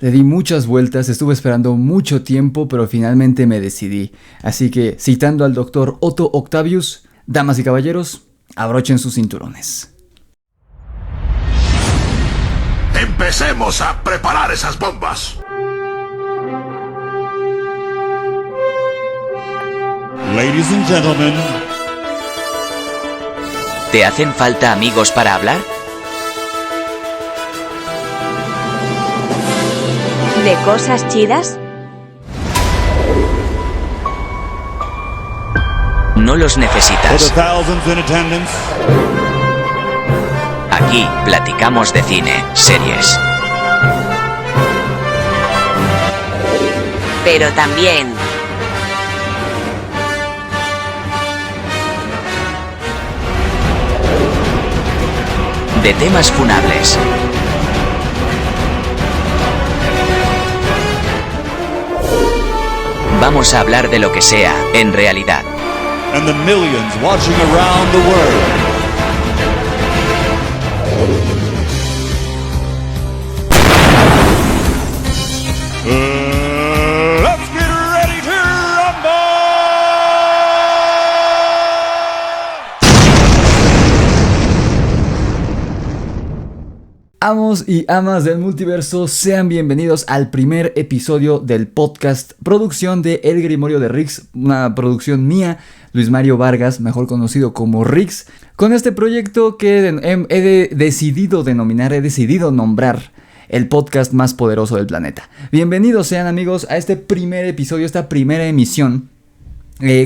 Le di muchas vueltas, estuve esperando mucho tiempo, pero finalmente me decidí. Así que, citando al doctor Otto Octavius, damas y caballeros, abrochen sus cinturones. ¡Empecemos a preparar esas bombas! Ladies and gentlemen. ¿Te hacen falta amigos para hablar? ¿De cosas chidas? No los For the necesitas. thousands in attendance. Aquí platicamos de cine, series, Pero también de temas funables, vamos a hablar de lo que sea, en realidad. And the millions watching around the world. Let's get ready to rumble! Amos y amas del multiverso, sean bienvenidos al primer episodio del podcast, producción de El Grimorio de Rix, una producción mía, Luis Mario Vargas, mejor conocido como Rix, con este proyecto que he decidido nombrar el podcast más poderoso del planeta. Bienvenidos sean amigos a este primer episodio, esta primera emisión.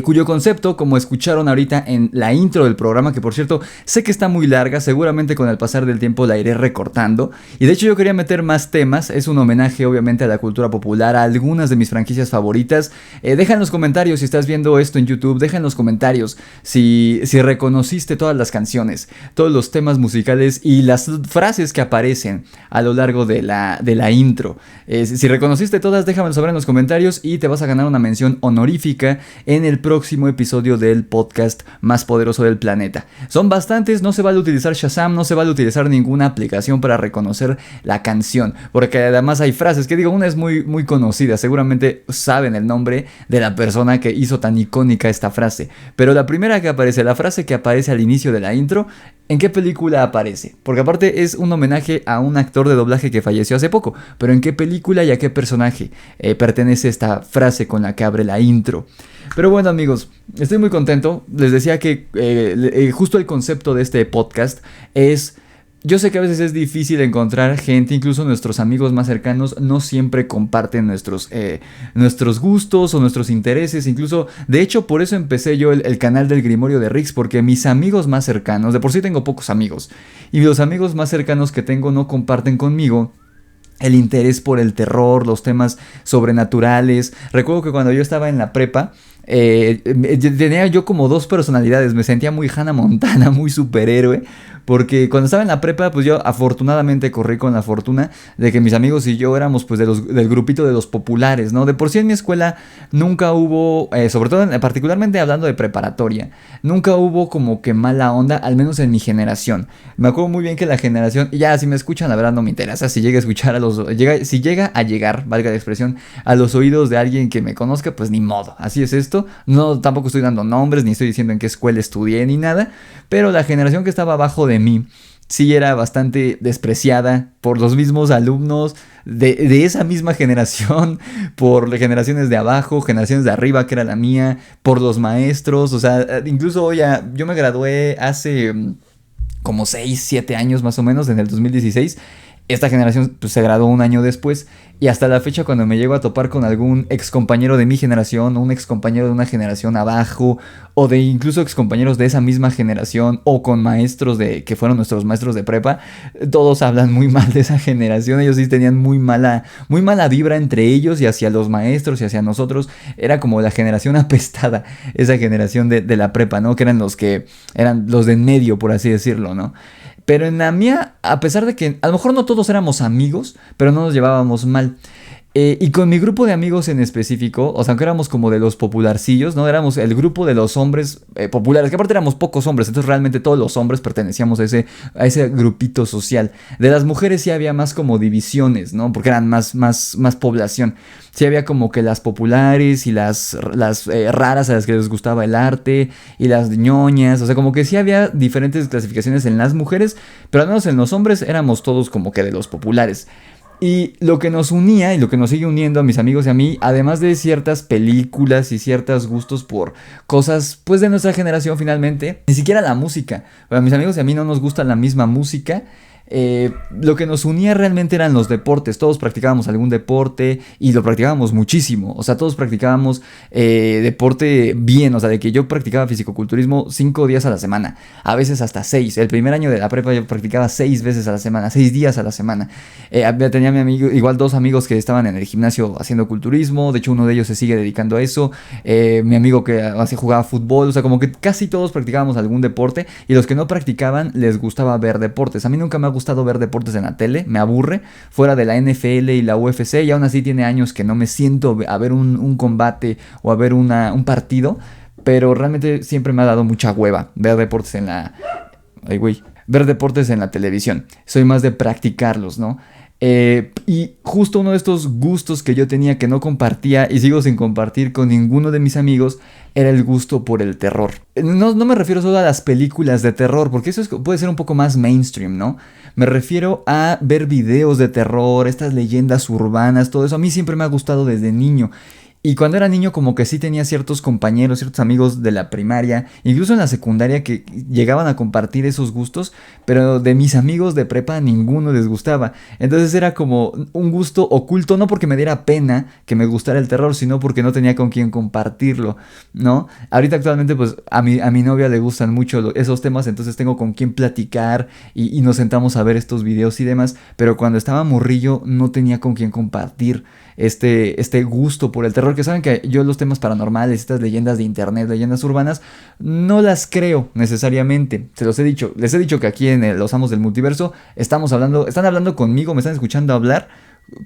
Cuyo concepto, como escucharon ahorita en la intro del programa, que por cierto sé que está muy larga, seguramente con el pasar del tiempo la iré recortando, y de hecho yo quería meter más temas. Es un homenaje obviamente a la cultura popular, a algunas de mis franquicias favoritas. Deja en los comentarios si estás viendo esto en YouTube, deja en los comentarios si reconociste todas las canciones, todos los temas musicales y las frases que aparecen a lo largo de la intro. Si reconociste todas, déjamelo saber en los comentarios y te vas a ganar una mención honorífica en el próximo episodio del podcast más poderoso del planeta. Son bastantes, no se vale utilizar Shazam, no se vale utilizar ninguna aplicación para reconocer la canción, porque además hay frases que digo, una es muy, muy conocida, seguramente saben el nombre de la persona que hizo tan icónica esta frase, pero la primera que aparece, la frase que aparece al inicio de la intro, ¿en qué película aparece? Porque aparte es un homenaje a un actor de doblaje que falleció hace poco, pero ¿en qué película y a qué personaje pertenece esta frase con la que abre la intro? Pero bueno amigos, estoy muy contento. Les decía que justo el concepto de este podcast es... Yo sé que a veces es difícil encontrar gente, incluso nuestros amigos más cercanos no siempre comparten nuestros gustos o nuestros intereses. Incluso, de hecho, por eso empecé yo el canal del Grimorio de Rix, porque mis amigos más cercanos, de por sí tengo pocos amigos, y los amigos más cercanos que tengo no comparten conmigo el interés por el terror, los temas sobrenaturales. Recuerdo que cuando yo estaba en la prepa, tenía yo como dos personalidades. Me sentía muy Hannah Montana, muy superhéroe, porque cuando estaba en la prepa, pues yo afortunadamente corrí con la fortuna de que mis amigos y yo éramos pues del grupito de los populares, ¿no? De por sí en mi escuela nunca hubo, sobre todo particularmente hablando de preparatoria, nunca hubo como que mala onda, al menos en mi generación. Me acuerdo muy bien que la generación, y ya si me escuchan, la verdad no me interesa, si llega a escuchar si llega a llegar, valga la expresión, a los oídos de alguien que me conozca, pues ni modo, así es esto. No, tampoco estoy dando nombres, ni estoy diciendo en qué escuela estudié ni nada, pero la generación que estaba abajo de mí sí era bastante despreciada por los mismos alumnos de esa misma generación, por generaciones de abajo, generaciones de arriba que era la mía, por los maestros. O sea, incluso yo me gradué hace como 6, 7 años más o menos, en el 2016. Esta generación pues, se graduó un año después, y hasta la fecha cuando me llego a topar con algún ex compañero de mi generación o un ex compañero de una generación abajo, o de incluso ex compañeros de esa misma generación, o con maestros que fueron nuestros maestros de prepa, todos hablan muy mal de esa generación. Ellos sí tenían muy mala vibra entre ellos y hacia los maestros y hacia nosotros. Era como la generación apestada, esa generación de la prepa, ¿no? Que eran los de en medio, por así decirlo, ¿no? Pero en la mía, a pesar de que a lo mejor no todos éramos amigos, pero no nos llevábamos mal. Y con mi grupo de amigos en específico, o sea, aunque éramos como de los popularcillos, ¿no? Éramos el grupo de los hombres populares, que aparte éramos pocos hombres, entonces realmente todos los hombres pertenecíamos a ese grupito social. De las mujeres sí había más como divisiones, ¿no? Porque eran más población. Sí había como que las populares y las raras a las que les gustaba el arte y las ñoñas, o sea, como que sí había diferentes clasificaciones en las mujeres, pero al menos en los hombres éramos todos como que de los populares. Y lo que nos unía y lo que nos sigue uniendo a mis amigos y a mí, además de ciertas películas y ciertos gustos por cosas pues de nuestra generación finalmente, ni siquiera la música. A mis amigos y a mí no nos gusta la misma música. Lo que nos unía realmente eran los deportes. Todos practicábamos algún deporte y lo practicábamos muchísimo. O sea, todos practicábamos deporte bien. O sea, de que yo practicaba fisicoculturismo 5 días a la semana, a veces hasta 6. El primer año de la prepa yo practicaba 6 veces a la semana, 6 días a la semana. Tenía mi amigo, igual 2 amigos que estaban en el gimnasio haciendo culturismo. De hecho, uno de ellos se sigue dedicando a eso. Mi amigo que jugaba fútbol. O sea, como que casi todos practicábamos algún deporte. Y los que no practicaban les gustaba ver deportes. A mí nunca me ha gustado ver deportes en la tele, me aburre, fuera de la NFL y la UFC, y aún así tiene años que no me siento a ver un combate o a ver un partido, pero realmente siempre me ha dado mucha hueva ver deportes ver deportes en la televisión. Soy más de practicarlos, ¿no? Y justo uno de estos gustos que yo tenía que no compartía y sigo sin compartir con ninguno de mis amigos era el gusto por el terror. No me refiero solo a las películas de terror, porque eso puede ser un poco más mainstream, ¿no? Me refiero a ver videos de terror, estas leyendas urbanas, todo eso. A mí siempre me ha gustado desde niño. Y cuando era niño como que sí tenía ciertos compañeros, ciertos amigos de la primaria, incluso en la secundaria, que llegaban a compartir esos gustos, pero de mis amigos de prepa a ninguno les gustaba. Entonces era como un gusto oculto, no porque me diera pena que me gustara el terror, sino porque no tenía con quién compartirlo, ¿no? Ahorita actualmente pues a mi novia le gustan mucho esos temas, entonces tengo con quién platicar y nos sentamos a ver estos videos y demás, pero cuando estaba morrillo no tenía con quién compartir este gusto por el terror, que saben que yo los temas paranormales, estas leyendas de internet, leyendas urbanas, no las creo necesariamente. Les he dicho que aquí en Los Amos del Multiverso están hablando conmigo, me están escuchando hablar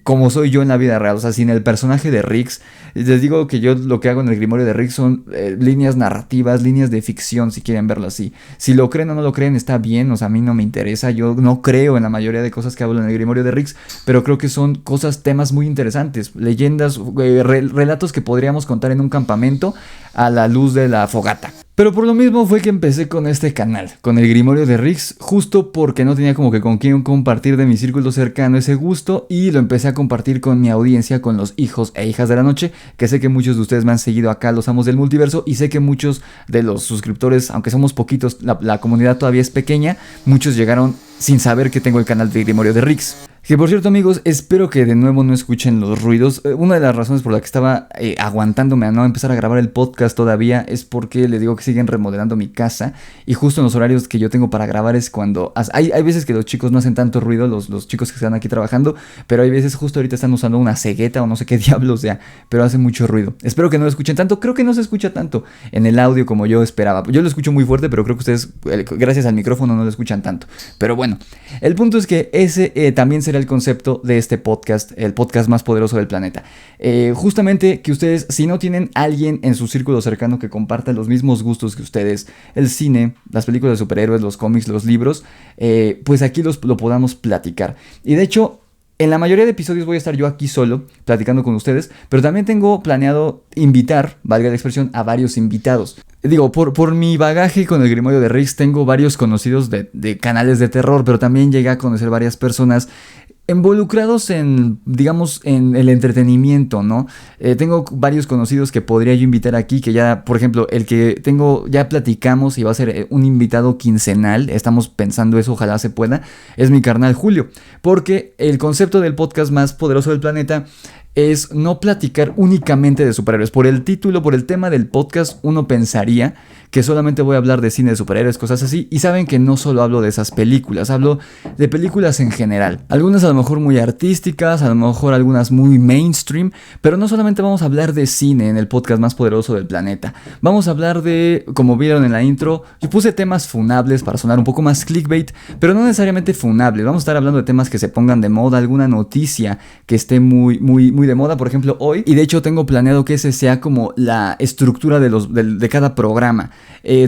como soy yo en la vida real, o sea, sin el personaje de Riggs. Les digo que yo lo que hago en el Grimorio de Riggs son líneas narrativas, líneas de ficción, si quieren verlo así. Si lo creen o no lo creen, está bien, o sea, a mí no me interesa. Yo no creo en la mayoría de cosas que hablo en el Grimorio de Riggs, pero creo que son temas muy interesantes, leyendas, relatos que podríamos contar en un campamento a la luz de la fogata. Pero por lo mismo fue que empecé con este canal, con el Grimorio de Riggs, justo porque no tenía como que con quién compartir de mi círculo cercano ese gusto, y lo empecé a compartir con mi audiencia, con los hijos e hijas de la noche, que sé que muchos de ustedes me han seguido acá, Los Amos del Multiverso, y sé que muchos de los suscriptores, aunque somos poquitos, la comunidad todavía es pequeña, muchos llegaron sin saber que tengo el canal de Grimorio de Riggs. Que por cierto, amigos, espero que de nuevo no escuchen los ruidos. Una de las razones por la que estaba aguantándome a no empezar a grabar el podcast todavía es porque les digo que siguen remodelando mi casa, y justo en los horarios que yo tengo para grabar es cuando hay veces que los chicos no hacen tanto ruido, los chicos que están aquí trabajando, pero hay veces justo ahorita están usando una cegueta o no sé qué diablos ya, pero hace mucho ruido. Espero que no lo escuchen tanto. Creo que no se escucha tanto en el audio como yo esperaba. Yo lo escucho muy fuerte, pero creo que ustedes gracias al micrófono no lo escuchan tanto. Pero bueno, el punto es que ese también será el concepto de este podcast, el podcast más poderoso del planeta. Justamente que ustedes, si no tienen alguien en su círculo cercano que comparta los mismos gustos que ustedes, el cine, las películas de superhéroes, los cómics, los libros, pues aquí lo podamos platicar. Y de hecho, en la mayoría de episodios voy a estar yo aquí solo, platicando con ustedes, pero también tengo planeado invitar, valga la expresión, a varios invitados. Digo, por mi bagaje con el Grimorio de Riggs, tengo varios conocidos de canales de terror, pero también llegué a conocer varias personas involucrados en, digamos, en el entretenimiento, ¿no? Tengo varios conocidos que podría yo invitar aquí, que ya, por ejemplo, el que tengo, ya platicamos y va a ser un invitado quincenal, estamos pensando eso, ojalá se pueda, es mi carnal Julio, porque el concepto del podcast más poderoso del planeta es no platicar únicamente de superhéroes. Por el título, por el tema del podcast, uno pensaría que solamente voy a hablar de cine de superhéroes, cosas así, y saben que no solo hablo de esas películas, hablo de películas en general. Algunas a lo mejor muy artísticas, a lo mejor algunas muy mainstream, pero no solamente vamos a hablar de cine en el podcast más poderoso del planeta. Vamos a hablar de, como vieron en la intro, yo puse temas funables para sonar un poco más clickbait, pero no necesariamente funables. Vamos a estar hablando de temas que se pongan de moda, alguna noticia que esté muy muy de moda, por ejemplo, hoy. Y de hecho tengo planeado que ese sea como la estructura de cada programa.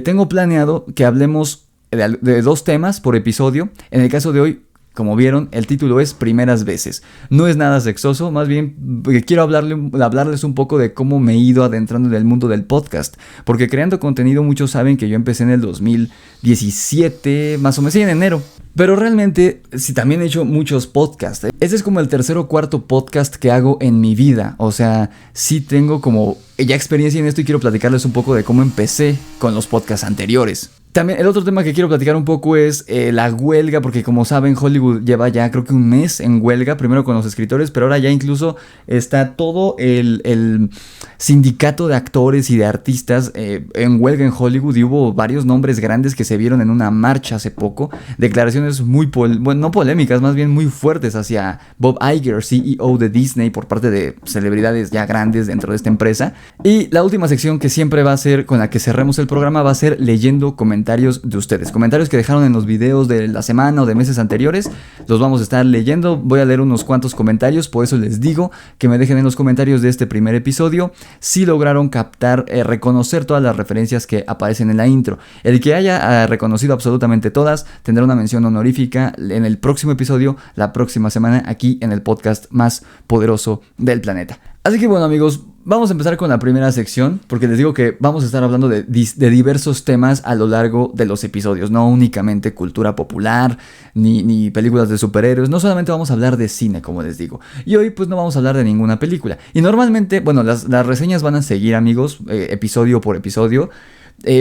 Tengo planeado que hablemos de 2 temas por episodio. En el caso de hoy, como vieron, el título es Primeras Veces. No es nada sexoso, más bien quiero hablarles un poco de cómo me he ido adentrando en el mundo del podcast. Porque creando contenido, muchos saben que yo empecé en el 2017, más o menos, sí, en enero. Pero realmente, sí, también he hecho muchos podcasts. Este es como el 3º o 4º podcast que hago en mi vida. O sea, sí tengo como ya experiencia en esto y quiero platicarles un poco de cómo empecé con los podcasts anteriores. También el otro tema que quiero platicar un poco es la huelga, porque como saben, Hollywood lleva ya creo que un mes en huelga, primero con los escritores, pero ahora ya incluso está todo el sindicato de actores y de artistas en huelga en Hollywood, y hubo varios nombres grandes que se vieron en una marcha hace poco, declaraciones muy, no polémicas, más bien muy fuertes hacia Bob Iger, CEO de Disney, por parte de celebridades ya grandes dentro de esta empresa. Y la última sección que siempre va a ser, con la que cerremos el programa, va a ser leyendo comentarios de ustedes, comentarios que dejaron en los videos de la semana o de meses anteriores. Los vamos a estar leyendo. Voy a leer unos cuantos comentarios, por eso les digo que me dejen en los comentarios de este primer episodio si lograron captar, reconocer todas las referencias que aparecen en la intro. El que haya reconocido absolutamente todas tendrá una mención honorífica en el próximo episodio, la próxima semana, aquí en el podcast más poderoso del planeta. Así que bueno, amigos, vamos a empezar con la primera sección, porque les digo que vamos a estar hablando de diversos temas a lo largo de los episodios, no únicamente cultura popular, ni películas de superhéroes, no solamente vamos a hablar de cine, como les digo. Y hoy pues no vamos a hablar de ninguna película. Y normalmente, bueno, las reseñas van a seguir, amigos, episodio por episodio.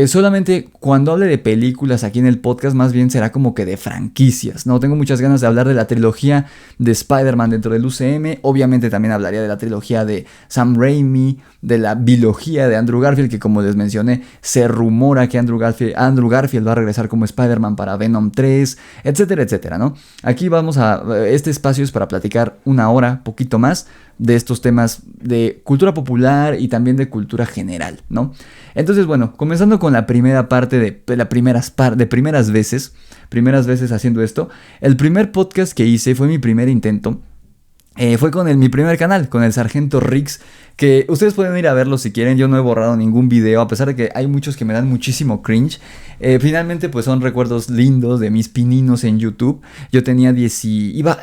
Solamente cuando hable de películas aquí en el podcast, más bien será como que de franquicias, ¿no? Tengo muchas ganas de hablar de la trilogía de Spider-Man dentro del UCM. Obviamente también hablaría de la trilogía de Sam Raimi, de la bilogía de Andrew Garfield, que como les mencioné, se rumora que Andrew Garfield va a regresar como Spider-Man para Venom 3, etcétera, etcétera, ¿no? Aquí este espacio es para platicar una hora, poquito más, de estos temas de cultura popular y también de cultura general, ¿no? Entonces, bueno, comenzando con la primera parte de primeras veces haciendo esto. El primer podcast que hice fue mi primer intento. Fue con mi primer canal, con el Sargento Riggs, que ustedes pueden ir a verlo si quieren. Yo no he borrado ningún video, a pesar de que hay muchos que me dan muchísimo cringe. Finalmente pues son recuerdos lindos de mis pininos en YouTube. Yo tenía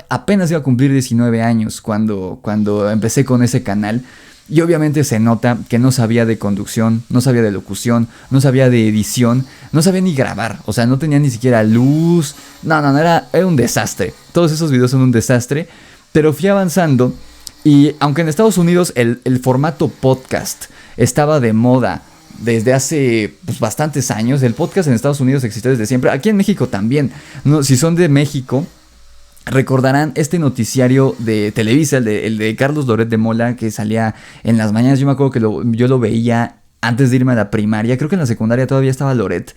apenas iba a cumplir 19 años cuando empecé con ese canal. Y obviamente se nota que no sabía de conducción, no sabía de locución, no sabía de edición, no sabía ni grabar. O sea, no tenía ni siquiera luz. No, era un desastre. Todos esos videos son un desastre. Pero fui avanzando, y aunque en Estados Unidos el formato podcast estaba de moda desde hace bastantes años, el podcast en Estados Unidos existe desde siempre. Aquí en México también. No, si son de México, recordarán este noticiario de Televisa, el de Carlos Loret de Mola, que salía en las mañanas. Yo me acuerdo que yo lo veía antes de irme a la primaria. Creo que en la secundaria todavía estaba Loret.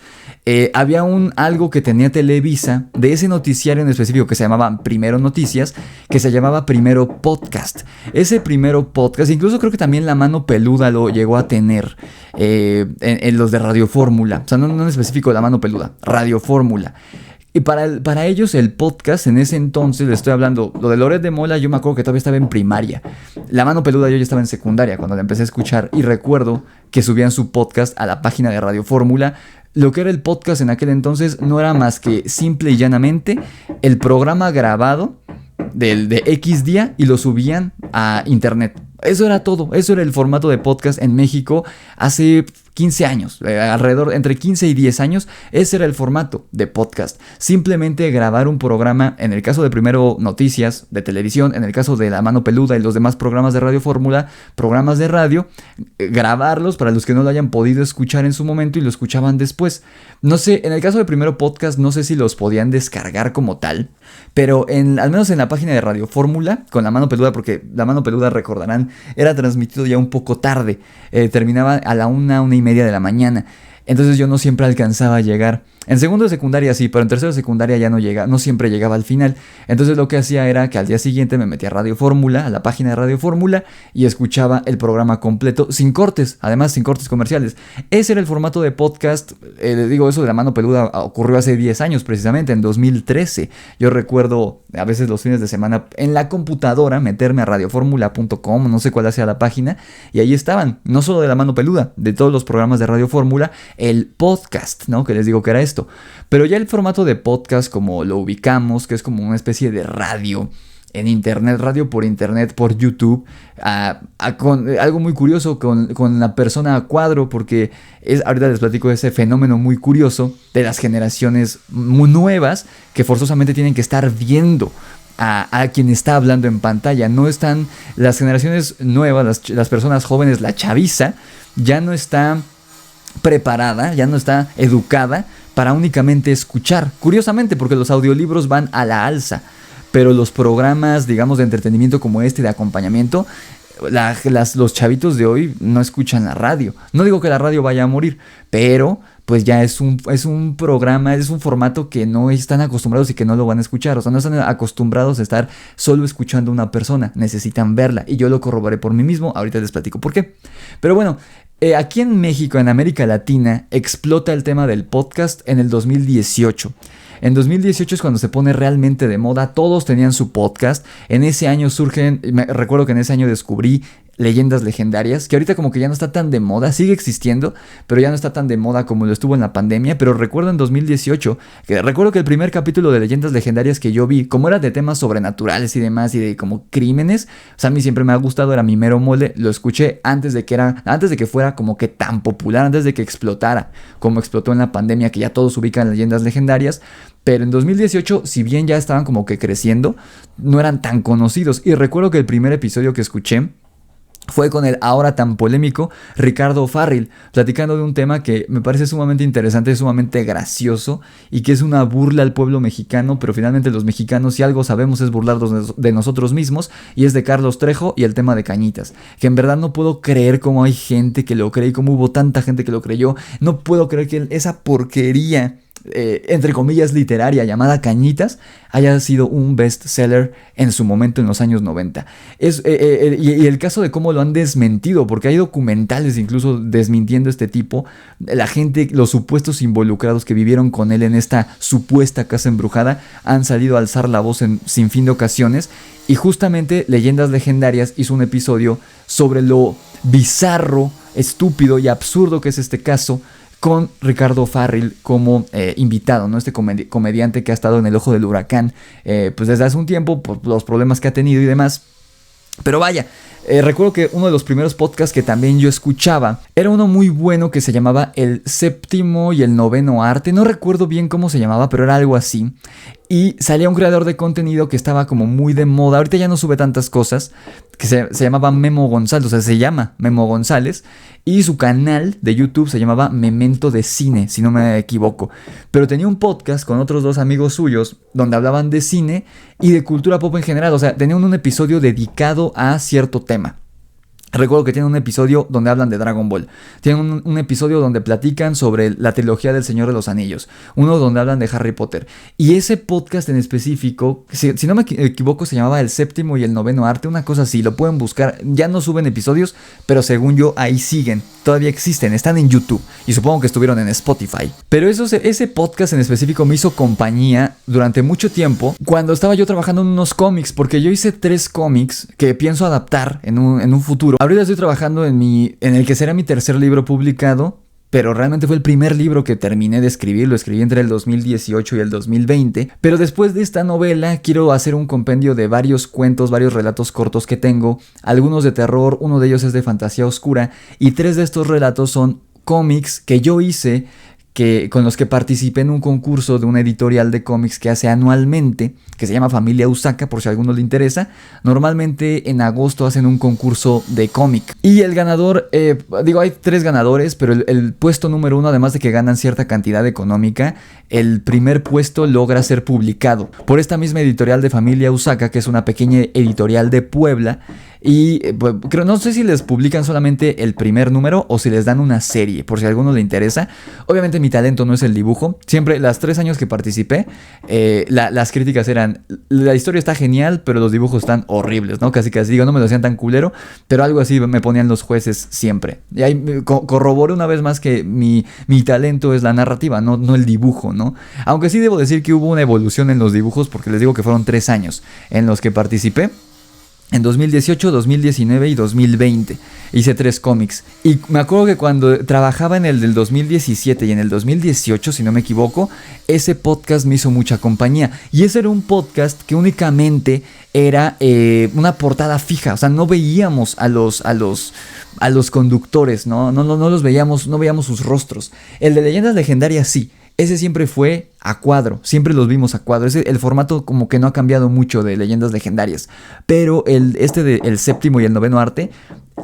Había algo que tenía Televisa de ese noticiario en específico que se llamaba Primero Noticias, que se llamaba Primero Podcast. Ese Primero Podcast, incluso creo que también La Mano Peluda lo llegó a tener en los de Radio Fórmula. O sea, no en específico La Mano Peluda, Radio Fórmula. Y para ellos el podcast en ese entonces, les estoy hablando, lo de Loret de Mola, yo me acuerdo que todavía estaba en primaria. La Mano Peluda yo ya estaba en secundaria cuando la empecé a escuchar, y recuerdo que subían su podcast a la página de Radio Fórmula. Lo que era el podcast en aquel entonces no era más que simple y llanamente el programa grabado de X día, y lo subían a internet. Eso era todo, eso era el formato de podcast en México hace 15 años, alrededor entre 15 y 10 años, ese era el formato de podcast. Simplemente grabar un programa, en el caso de Primero Noticias de televisión, en el caso de La Mano Peluda y los demás programas de Radio Fórmula, programas de radio, grabarlos para los que no lo hayan podido escuchar en su momento y lo escuchaban después. No sé, en el caso de Primero Podcast, no sé si los podían descargar como tal, pero al menos en la página de Radio Fórmula, con La Mano Peluda, porque La Mano Peluda, recordarán, era transmitido ya un poco tarde, terminaba a la 1:30 de la mañana. Entonces yo no siempre alcanzaba a llegar. En segundo de secundaria sí, pero en tercero de secundaria ya no siempre llegaba al final. Entonces lo que hacía era que al día siguiente me metía a Radio Fórmula, a la página de Radio Fórmula, y escuchaba el programa completo sin cortes, además sin cortes comerciales. Ese era el formato de podcast. Digo, eso de La Mano Peluda ocurrió hace 10 años precisamente, en 2013. Yo recuerdo a veces los fines de semana en la computadora meterme a radioformula.com, no sé cuál sea la página, y ahí estaban, no solo de La Mano Peluda, de todos los programas de Radio Fórmula, el podcast, ¿no? Que les digo que era esto. Pero ya el formato de podcast, como lo ubicamos, que es como una especie de radio en internet, radio por internet, por YouTube, con algo muy curioso con la persona a cuadro, porque ahorita les platico de ese fenómeno muy curioso de las generaciones muy nuevas que forzosamente tienen que estar viendo a quien está hablando en pantalla. No están las generaciones nuevas, las personas jóvenes, la chaviza, ya no está preparada, ya no está educada para únicamente escuchar. Curiosamente, porque los audiolibros van a la alza, pero los programas, digamos, de entretenimiento como este, de acompañamiento, los chavitos de hoy no escuchan la radio. No digo que la radio vaya a morir, pero pues ya es un programa, es un formato que no están acostumbrados y que no lo van a escuchar. O sea, no están acostumbrados a estar solo escuchando a una persona, necesitan verla, y yo lo corroboré por mí mismo. Ahorita les platico por qué. Pero bueno, aquí en México, en América Latina, explota el tema del podcast en el 2018. En 2018 es cuando se pone realmente de moda. Todos tenían su podcast. En ese año recuerdo que en ese año descubrí Leyendas Legendarias, que ahorita como que ya no está tan de moda, sigue existiendo, pero ya no está tan de moda como lo estuvo en la pandemia. Pero recuerdo en 2018, recuerdo que el primer capítulo de Leyendas Legendarias que yo vi, como era de temas sobrenaturales y demás, y de como crímenes, o sea, a mí siempre me ha gustado, era mi mero mole. Lo escuché antes de que fuera como que tan popular, antes de que explotara, como explotó en la pandemia, que ya todos ubican Leyendas Legendarias. Pero en 2018, si bien ya estaban como que creciendo, no eran tan conocidos. Y recuerdo que el primer episodio que escuché fue con el ahora tan polémico Ricardo Farril, platicando de un tema que me parece sumamente interesante, sumamente gracioso, y que es una burla al pueblo mexicano. Pero finalmente los mexicanos, si algo sabemos, es burlarnos de nosotros mismos, y es de Carlos Trejo y el tema de Cañitas, que en verdad no puedo creer cómo hay gente que lo cree y cómo hubo tanta gente que lo creyó. No puedo creer que esa porquería, entre comillas, literaria llamada Cañitas, haya sido un bestseller en su momento en los años 90. Y el caso de cómo lo han desmentido, porque hay documentales incluso desmintiendo este tipo, la gente, los supuestos involucrados que vivieron con él en esta supuesta casa embrujada, han salido a alzar la voz en sin fin de ocasiones. Y justamente Leyendas Legendarias hizo un episodio sobre lo bizarro, estúpido y absurdo que es este caso, con Ricardo Farril como invitado, ¿no? Este comediante que ha estado en el ojo del huracán pues desde hace un tiempo por los problemas que ha tenido y demás. Pero vaya, recuerdo que uno de los primeros podcasts que también yo escuchaba era uno muy bueno que se llamaba El Séptimo y el Noveno Arte. No recuerdo bien cómo se llamaba, pero era algo así. Y salía un creador de contenido que estaba como muy de moda. Ahorita ya no sube tantas cosas. Que se llamaba Memo González. O sea, se llama Memo González. Y su canal de YouTube se llamaba Memento de Cine, si no me equivoco. Pero tenía un podcast con otros dos amigos suyos donde hablaban de cine y de cultura pop en general. O sea, tenían un episodio dedicado a cierto tema. Recuerdo que tienen un episodio donde hablan de Dragon Ball. Tienen un episodio donde platican sobre la trilogía del Señor de los Anillos. Uno donde hablan de Harry Potter. Y ese podcast en específico, si no me equivoco, se llamaba El Séptimo y el Noveno Arte. Una cosa así, lo pueden buscar. Ya no suben episodios, pero según yo ahí siguen. Todavía existen, están en YouTube. Y supongo que estuvieron en Spotify. Pero ese podcast en específico me hizo compañía durante mucho tiempo cuando estaba yo trabajando en unos cómics. Porque yo hice 3 cómics que pienso adaptar en un futuro. Ahorita estoy trabajando en el que será mi tercer libro publicado, pero realmente fue el primer libro que terminé de escribir. Lo escribí entre el 2018 y el 2020. Pero después de esta novela quiero hacer un compendio de varios cuentos, varios relatos cortos que tengo, algunos de terror, uno de ellos es de fantasía oscura, y 3 de estos relatos son cómics que yo hice, con los que participé en un concurso de una editorial de cómics que hace anualmente, que se llama Familia Usaka, por si a alguno le interesa. Normalmente en agosto hacen un concurso de cómic. Y el ganador, hay 3 ganadores, pero el puesto número 1, además de que ganan cierta cantidad económica, el primer puesto logra ser publicado por esta misma editorial de Familia Usaka, que es una pequeña editorial de Puebla. Y pues, no sé si les publican solamente el primer número o si les dan una serie, por si a alguno le interesa. Obviamente mi talento no es el dibujo. Siempre, las 3 años que participé, las críticas eran: la historia está genial, pero los dibujos están horribles, ¿no? Casi digo, no me lo hacían tan culero, pero algo así me ponían los jueces siempre. Y ahí corroboré una vez más que mi talento es la narrativa, no el dibujo, ¿no? Aunque sí debo decir que hubo una evolución en los dibujos, porque les digo que fueron 3 años en los que participé. En 2018, 2019 y 2020 hice 3 cómics. Y me acuerdo que cuando trabajaba en el del 2017 y en el 2018, si no me equivoco, ese podcast me hizo mucha compañía. Y ese era un podcast que únicamente era una portada fija. O sea, no veíamos a los conductores, ¿no? No los veíamos, no veíamos sus rostros. El de Leyendas Legendarias sí. Ese siempre fue a cuadro, siempre los vimos a cuadro. El formato como que no ha cambiado mucho de Leyendas Legendarias. Pero el 7º y el 9º arte,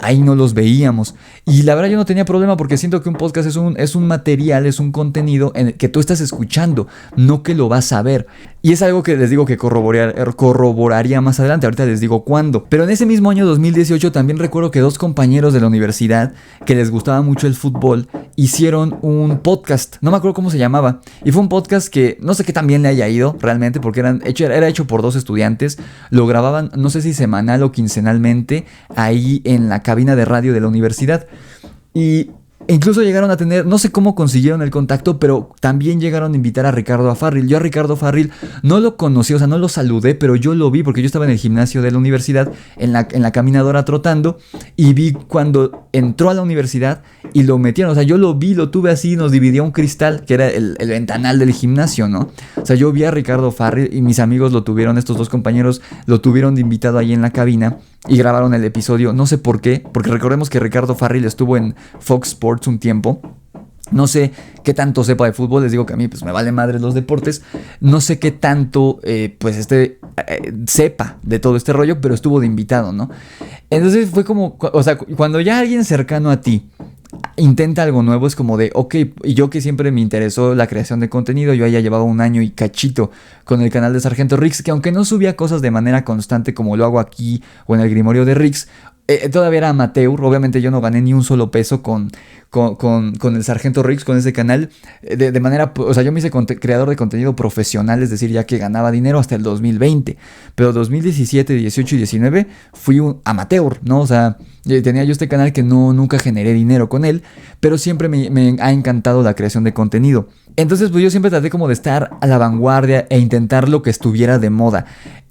ahí no los veíamos. Y la verdad yo no tenía problema, porque siento que un podcast es un material, es un contenido que tú estás escuchando, no que lo vas a ver. Y es algo que les digo que corroboraría más adelante, ahorita les digo cuándo. Pero en ese mismo año 2018 también recuerdo que 2 compañeros de la universidad que les gustaba mucho el fútbol hicieron un podcast, no me acuerdo cómo se llamaba. Y fue un podcast que no sé qué tan bien le haya ido realmente, porque era hecho por 2 estudiantes. Lo grababan, no sé si semanal o quincenalmente, ahí en la cabina de radio de la universidad. Y incluso llegaron a tener, no sé cómo consiguieron el contacto, pero también llegaron a invitar a Ricardo Farril. Yo a Ricardo Farril no lo conocí, o sea, no lo saludé, pero yo lo vi porque yo estaba en el gimnasio de la universidad, en la caminadora trotando, y vi cuando entró a la universidad y lo metieron. O sea, yo lo vi, lo tuve así, nos dividía un cristal, que era el ventanal del gimnasio, ¿no? O sea, yo vi a Ricardo Farril y mis amigos lo tuvieron, estos 2 compañeros lo tuvieron de invitado ahí en la cabina y grabaron el episodio. No sé por qué, porque recordemos que Ricardo Farril estuvo en Fox Sports un tiempo. No sé qué tanto sepa de fútbol, les digo que a mí pues me vale madre los deportes. No sé qué tanto sepa de todo este rollo, pero estuvo de invitado, ¿no? Entonces fue como, o sea, cuando ya alguien cercano a ti intenta algo nuevo, es como de, ok, y yo que siempre me interesó la creación de contenido, yo ya llevaba 1 año y cachito con el canal de Sargento Rix, que aunque no subía cosas de manera constante como lo hago aquí o en el Grimorio de Rix, todavía era amateur. Obviamente yo no gané ni un solo peso con el Sargento Rix, con ese canal, de manera, o sea, yo me hice creador de contenido profesional, es decir, ya que ganaba dinero hasta el 2020, pero 2017, 18 y 19 fui un amateur, ¿no? O sea, tenía yo este canal que nunca generé dinero con él, pero siempre me ha encantado la creación de contenido. Entonces, pues yo siempre traté como de estar a la vanguardia e intentar lo que estuviera de moda.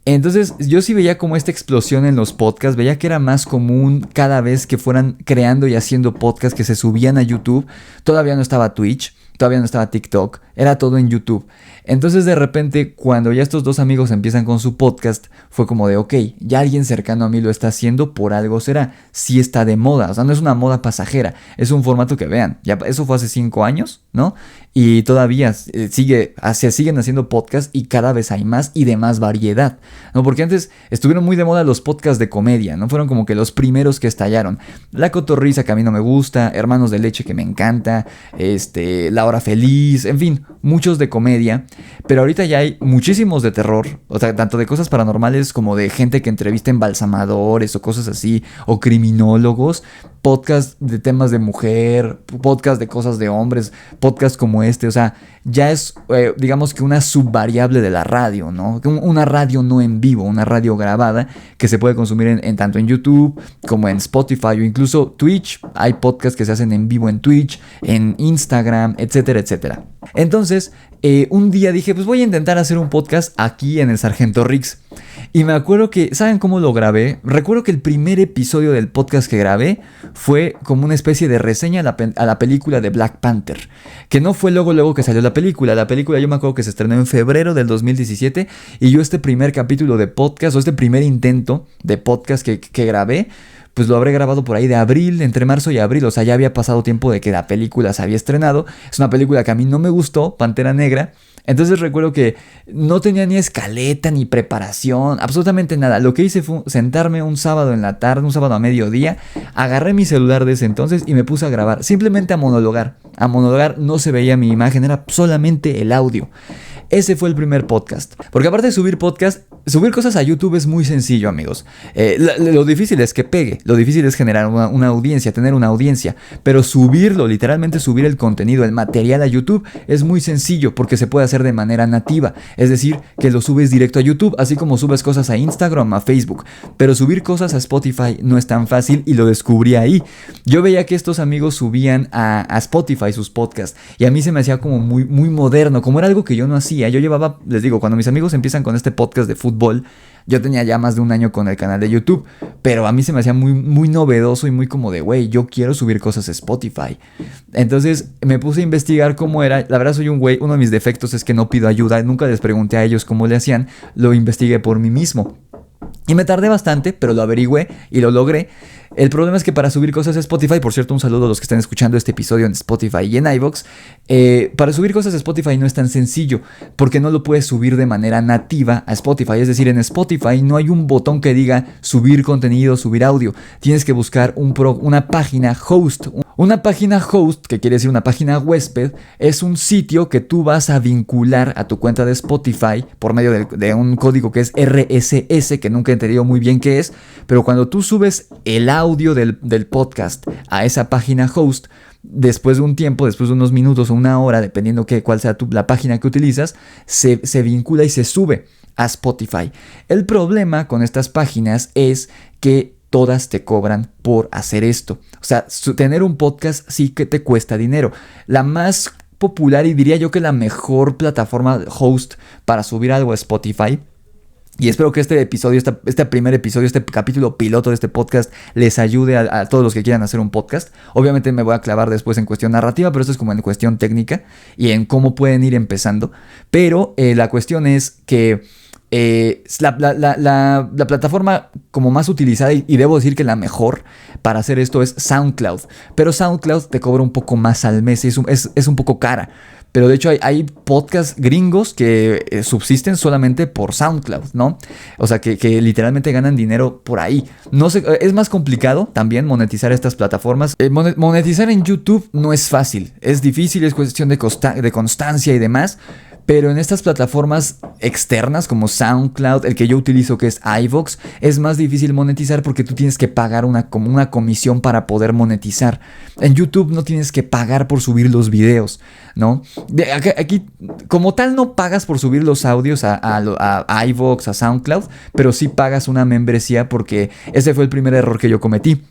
Entonces yo sí veía como esta explosión en los podcasts, veía que era más común cada vez que fueran creando y haciendo podcasts que se subían a YouTube. Todavía no estaba Twitch, todavía no estaba TikTok, era todo en YouTube. Entonces de repente cuando ya estos 2 amigos empiezan con su podcast, fue como de, ok, ya alguien cercano a mí lo está haciendo, por algo será, sí está de moda, o sea, no es una moda pasajera, es un formato que vean, ya eso fue hace 5 años, ¿no? Y todavía siguen haciendo podcasts y cada vez hay más y de más variedad, ¿no? Porque antes estuvieron muy de moda los podcasts de comedia, ¿no? Fueron como que los primeros que estallaron. La Cotorrisa, que a mí no me gusta, Hermanos de Leche, que me encanta, La Hora Feliz, en fin, muchos de comedia. Pero ahorita ya hay muchísimos de terror, o sea, tanto de cosas paranormales como de gente que entrevista embalsamadores o cosas así, o criminólogos, podcast de temas de mujer, podcast de cosas de hombres, podcast como este. O sea, ya es, digamos que una subvariable de la radio, ¿no? Una radio no en vivo, una radio grabada que se puede consumir tanto en YouTube como en Spotify o incluso Twitch. Hay podcasts que se hacen en vivo en Twitch, en Instagram, etcétera, etcétera. Entonces, un día dije, pues voy a intentar hacer un podcast aquí en el Sargento Rix. Y me acuerdo que, ¿saben cómo lo grabé? Recuerdo que el primer episodio del podcast que grabé fue como una especie de reseña a la película de Black Panther, que no fue luego que salió la película. La película yo me acuerdo que se estrenó en febrero del 2017 y yo este primer capítulo de podcast o este primer intento de podcast que grabé, pues lo habré grabado por ahí de abril, entre marzo y abril. O sea, ya había pasado tiempo de que la película se había estrenado. Es una película que a mí no me gustó, Pantera Negra. Entonces recuerdo que no tenía ni escaleta, ni preparación, absolutamente nada. Lo que hice fue sentarme un sábado en la tarde, un sábado a mediodía, agarré mi celular de ese entonces y me puse a grabar, simplemente a monologar. A monologar, no se veía mi imagen, era solamente el audio. Ese fue el primer podcast. Porque aparte de subir podcast, subir cosas a YouTube es muy sencillo, amigos. Lo difícil es que pegue, lo difícil es generar una audiencia, tener una audiencia. Pero subirlo, literalmente subir el contenido, el material a YouTube es muy sencillo porque se puede hacer de manera nativa. Es decir, que lo subes directo a YouTube, así como subes cosas a Instagram, a Facebook. Pero subir cosas a Spotify no es tan fácil y lo descubrí ahí. Yo veía que estos amigos subían a Spotify sus podcasts y a mí se me hacía como muy, muy moderno, como era algo que yo no hacía. Yo llevaba, les digo, cuando mis amigos empiezan con este podcast de fútbol, yo tenía ya más de un año con el canal de YouTube, pero a mí se me hacía muy, muy novedoso y muy como de, güey, yo quiero subir cosas a Spotify. Entonces me puse a investigar cómo era. La verdad soy un güey, uno de mis defectos es que no pido ayuda, nunca les pregunté a ellos cómo le hacían, lo investigué por mí mismo. Y me tardé bastante, pero lo averigüé y lo logré. El problema es que para subir cosas a Spotify, por cierto, un saludo a los que están escuchando este episodio en Spotify y en iVoox, para subir cosas a Spotify no es tan sencillo, porque no lo puedes subir de manera nativa a Spotify. Es decir, en Spotify no hay un botón que diga subir contenido, subir audio. Tienes que buscar una página host. Una página host, que quiere decir una página huésped, es un sitio que tú vas a vincular a tu cuenta de Spotify por medio de un código que es RSS, que nunca he entendido muy bien qué es, pero cuando tú subes el audio del podcast a esa página host, después de un tiempo, después de unos minutos o una hora, dependiendo cuál sea la página que utilizas, se vincula y se sube a Spotify. El problema con estas páginas es que todas te cobran por hacer esto. O sea, tener un podcast sí que te cuesta dinero. La más popular y diría yo que la mejor plataforma host para subir algo a Spotify, y espero que este episodio, este primer episodio, este capítulo piloto de este podcast les ayude a todos los que quieran hacer un podcast. Obviamente me voy a clavar después en cuestión narrativa, pero esto es como en cuestión técnica y en cómo pueden ir empezando. Pero la cuestión es que la plataforma como más utilizada y debo decir que la mejor para hacer esto es SoundCloud. Pero SoundCloud te cobra un poco más al mes y es un poco cara. Pero de hecho hay podcasts gringos que subsisten solamente por SoundCloud, ¿no? O sea, que literalmente ganan dinero por ahí. No sé, es más complicado también monetizar estas plataformas. Monetizar en YouTube no es fácil. Es difícil, es cuestión de constancia y demás. Pero en estas plataformas externas como SoundCloud, el que yo utilizo que es iVoox, es más difícil monetizar porque tú tienes que pagar una comisión para poder monetizar. En YouTube no tienes que pagar por subir los videos, ¿no? Aquí como tal no pagas por subir los audios a iVoox, a SoundCloud, pero sí pagas una membresía porque ese fue el primer error que yo cometí.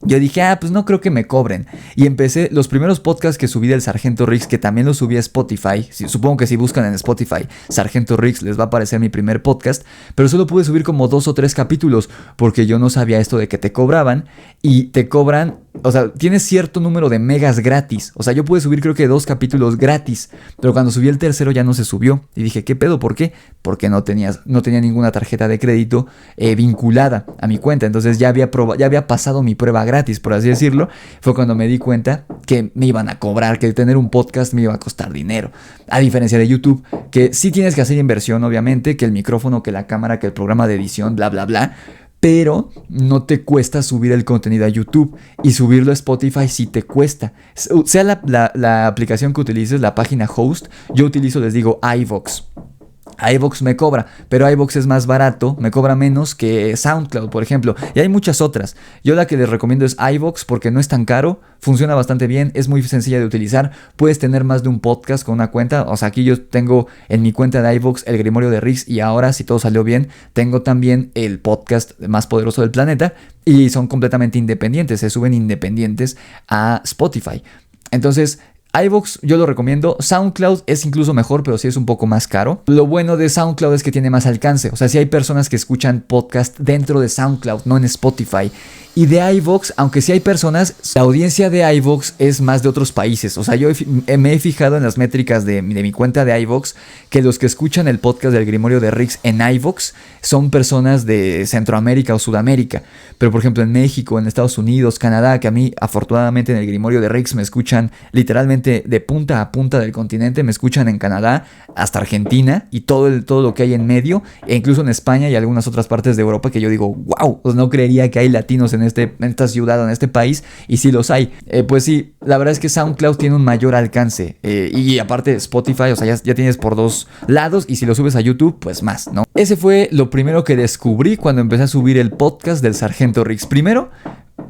Yo dije, pues no creo que me cobren. Y empecé los primeros podcasts que subí del Sargento Riggs, que también los subí a Spotify. Supongo que si buscan en Spotify Sargento Riggs les va a aparecer mi primer podcast. Pero solo pude subir como 2 o 3 capítulos porque yo no sabía esto de que te cobraban. Y te cobran, o sea, tienes cierto número de megas gratis. O sea, yo pude subir creo que 2 capítulos gratis. Pero cuando subí el tercero ya no se subió. Y dije, ¿qué pedo? ¿Por qué? Porque no tenía ninguna tarjeta de crédito vinculada a mi cuenta. Entonces ya había pasado mi prueba gratis, por así decirlo. Fue cuando me di cuenta que me iban a cobrar, que tener un podcast me iba a costar dinero. A diferencia de YouTube, que sí tienes que hacer inversión, obviamente, que el micrófono, que la cámara, que el programa de edición, bla, bla, bla. Pero no te cuesta subir el contenido a YouTube. Y subirlo a Spotify sí te cuesta. Sea la aplicación que utilices, la página host. Yo utilizo, les digo, iVoox. iVoox me cobra, pero iVoox es más barato, me cobra menos que SoundCloud, por ejemplo, y hay muchas otras. Yo la que les recomiendo es iVoox porque no es tan caro, funciona bastante bien, es muy sencilla de utilizar, puedes tener más de un podcast con una cuenta. O sea, aquí yo tengo en mi cuenta de iVoox el Grimorio de Riggs y ahora, si todo salió bien, tengo también el podcast más poderoso del planeta y son completamente independientes, se suben independientes a Spotify. Entonces, iVoox yo lo recomiendo. SoundCloud es incluso mejor, pero sí es un poco más caro. Lo bueno de SoundCloud es que tiene más alcance. O sea, si hay personas que escuchan podcast dentro de SoundCloud, no en Spotify. Y de iVoox, aunque sí hay personas, la audiencia de iVoox es más de otros países. O sea, yo me he fijado en las métricas de mi cuenta de iVoox que los que escuchan el podcast del Grimorio de Riggs en iVoox son personas de Centroamérica o Sudamérica. Pero por ejemplo en México, en Estados Unidos, Canadá, que a mí afortunadamente en el Grimorio de Riggs me escuchan literalmente literalmente de punta a punta del continente. Me escuchan en Canadá hasta Argentina y todo lo que hay en medio, e incluso en España y algunas otras partes de Europa, que yo digo, wow, pues no creería que hay latinos en esta ciudad o en este país, y sí los hay. Pues sí, la verdad es que SoundCloud tiene un mayor alcance, y aparte Spotify, o sea, ya tienes por dos lados, y si lo subes a YouTube, pues más, ¿no? Ese fue lo primero que descubrí cuando empecé a subir el podcast del Sargento Riggs. Primero,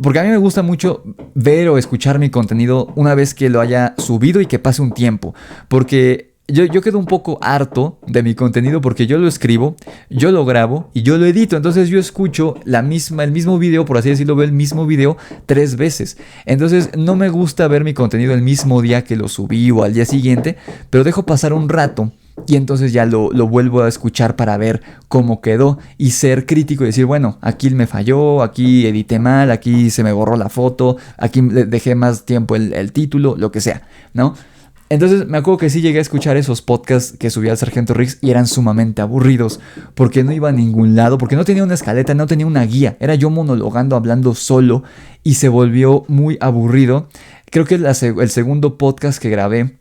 porque a mí me gusta mucho ver o escuchar mi contenido una vez que lo haya subido y que pase un tiempo. Porque yo quedo un poco harto de mi contenido, porque yo lo escribo, yo lo grabo y yo lo edito. Entonces yo escucho el mismo video, por así decirlo, veo el mismo video 3 veces. Entonces no me gusta ver mi contenido el mismo día que lo subí o al día siguiente, pero dejo pasar un rato. Y entonces ya lo vuelvo a escuchar para ver cómo quedó y ser crítico y decir, bueno, aquí me falló, aquí edité mal, aquí se me borró la foto, aquí le dejé más tiempo el título, lo que sea, ¿no? Entonces me acuerdo que sí llegué a escuchar esos podcasts que subía el Sargento Riggs y eran sumamente aburridos, porque no iba a ningún lado, porque no tenía una escaleta, no tenía una guía, era yo monologando, hablando solo, y se volvió muy aburrido. Creo que el segundo podcast que grabé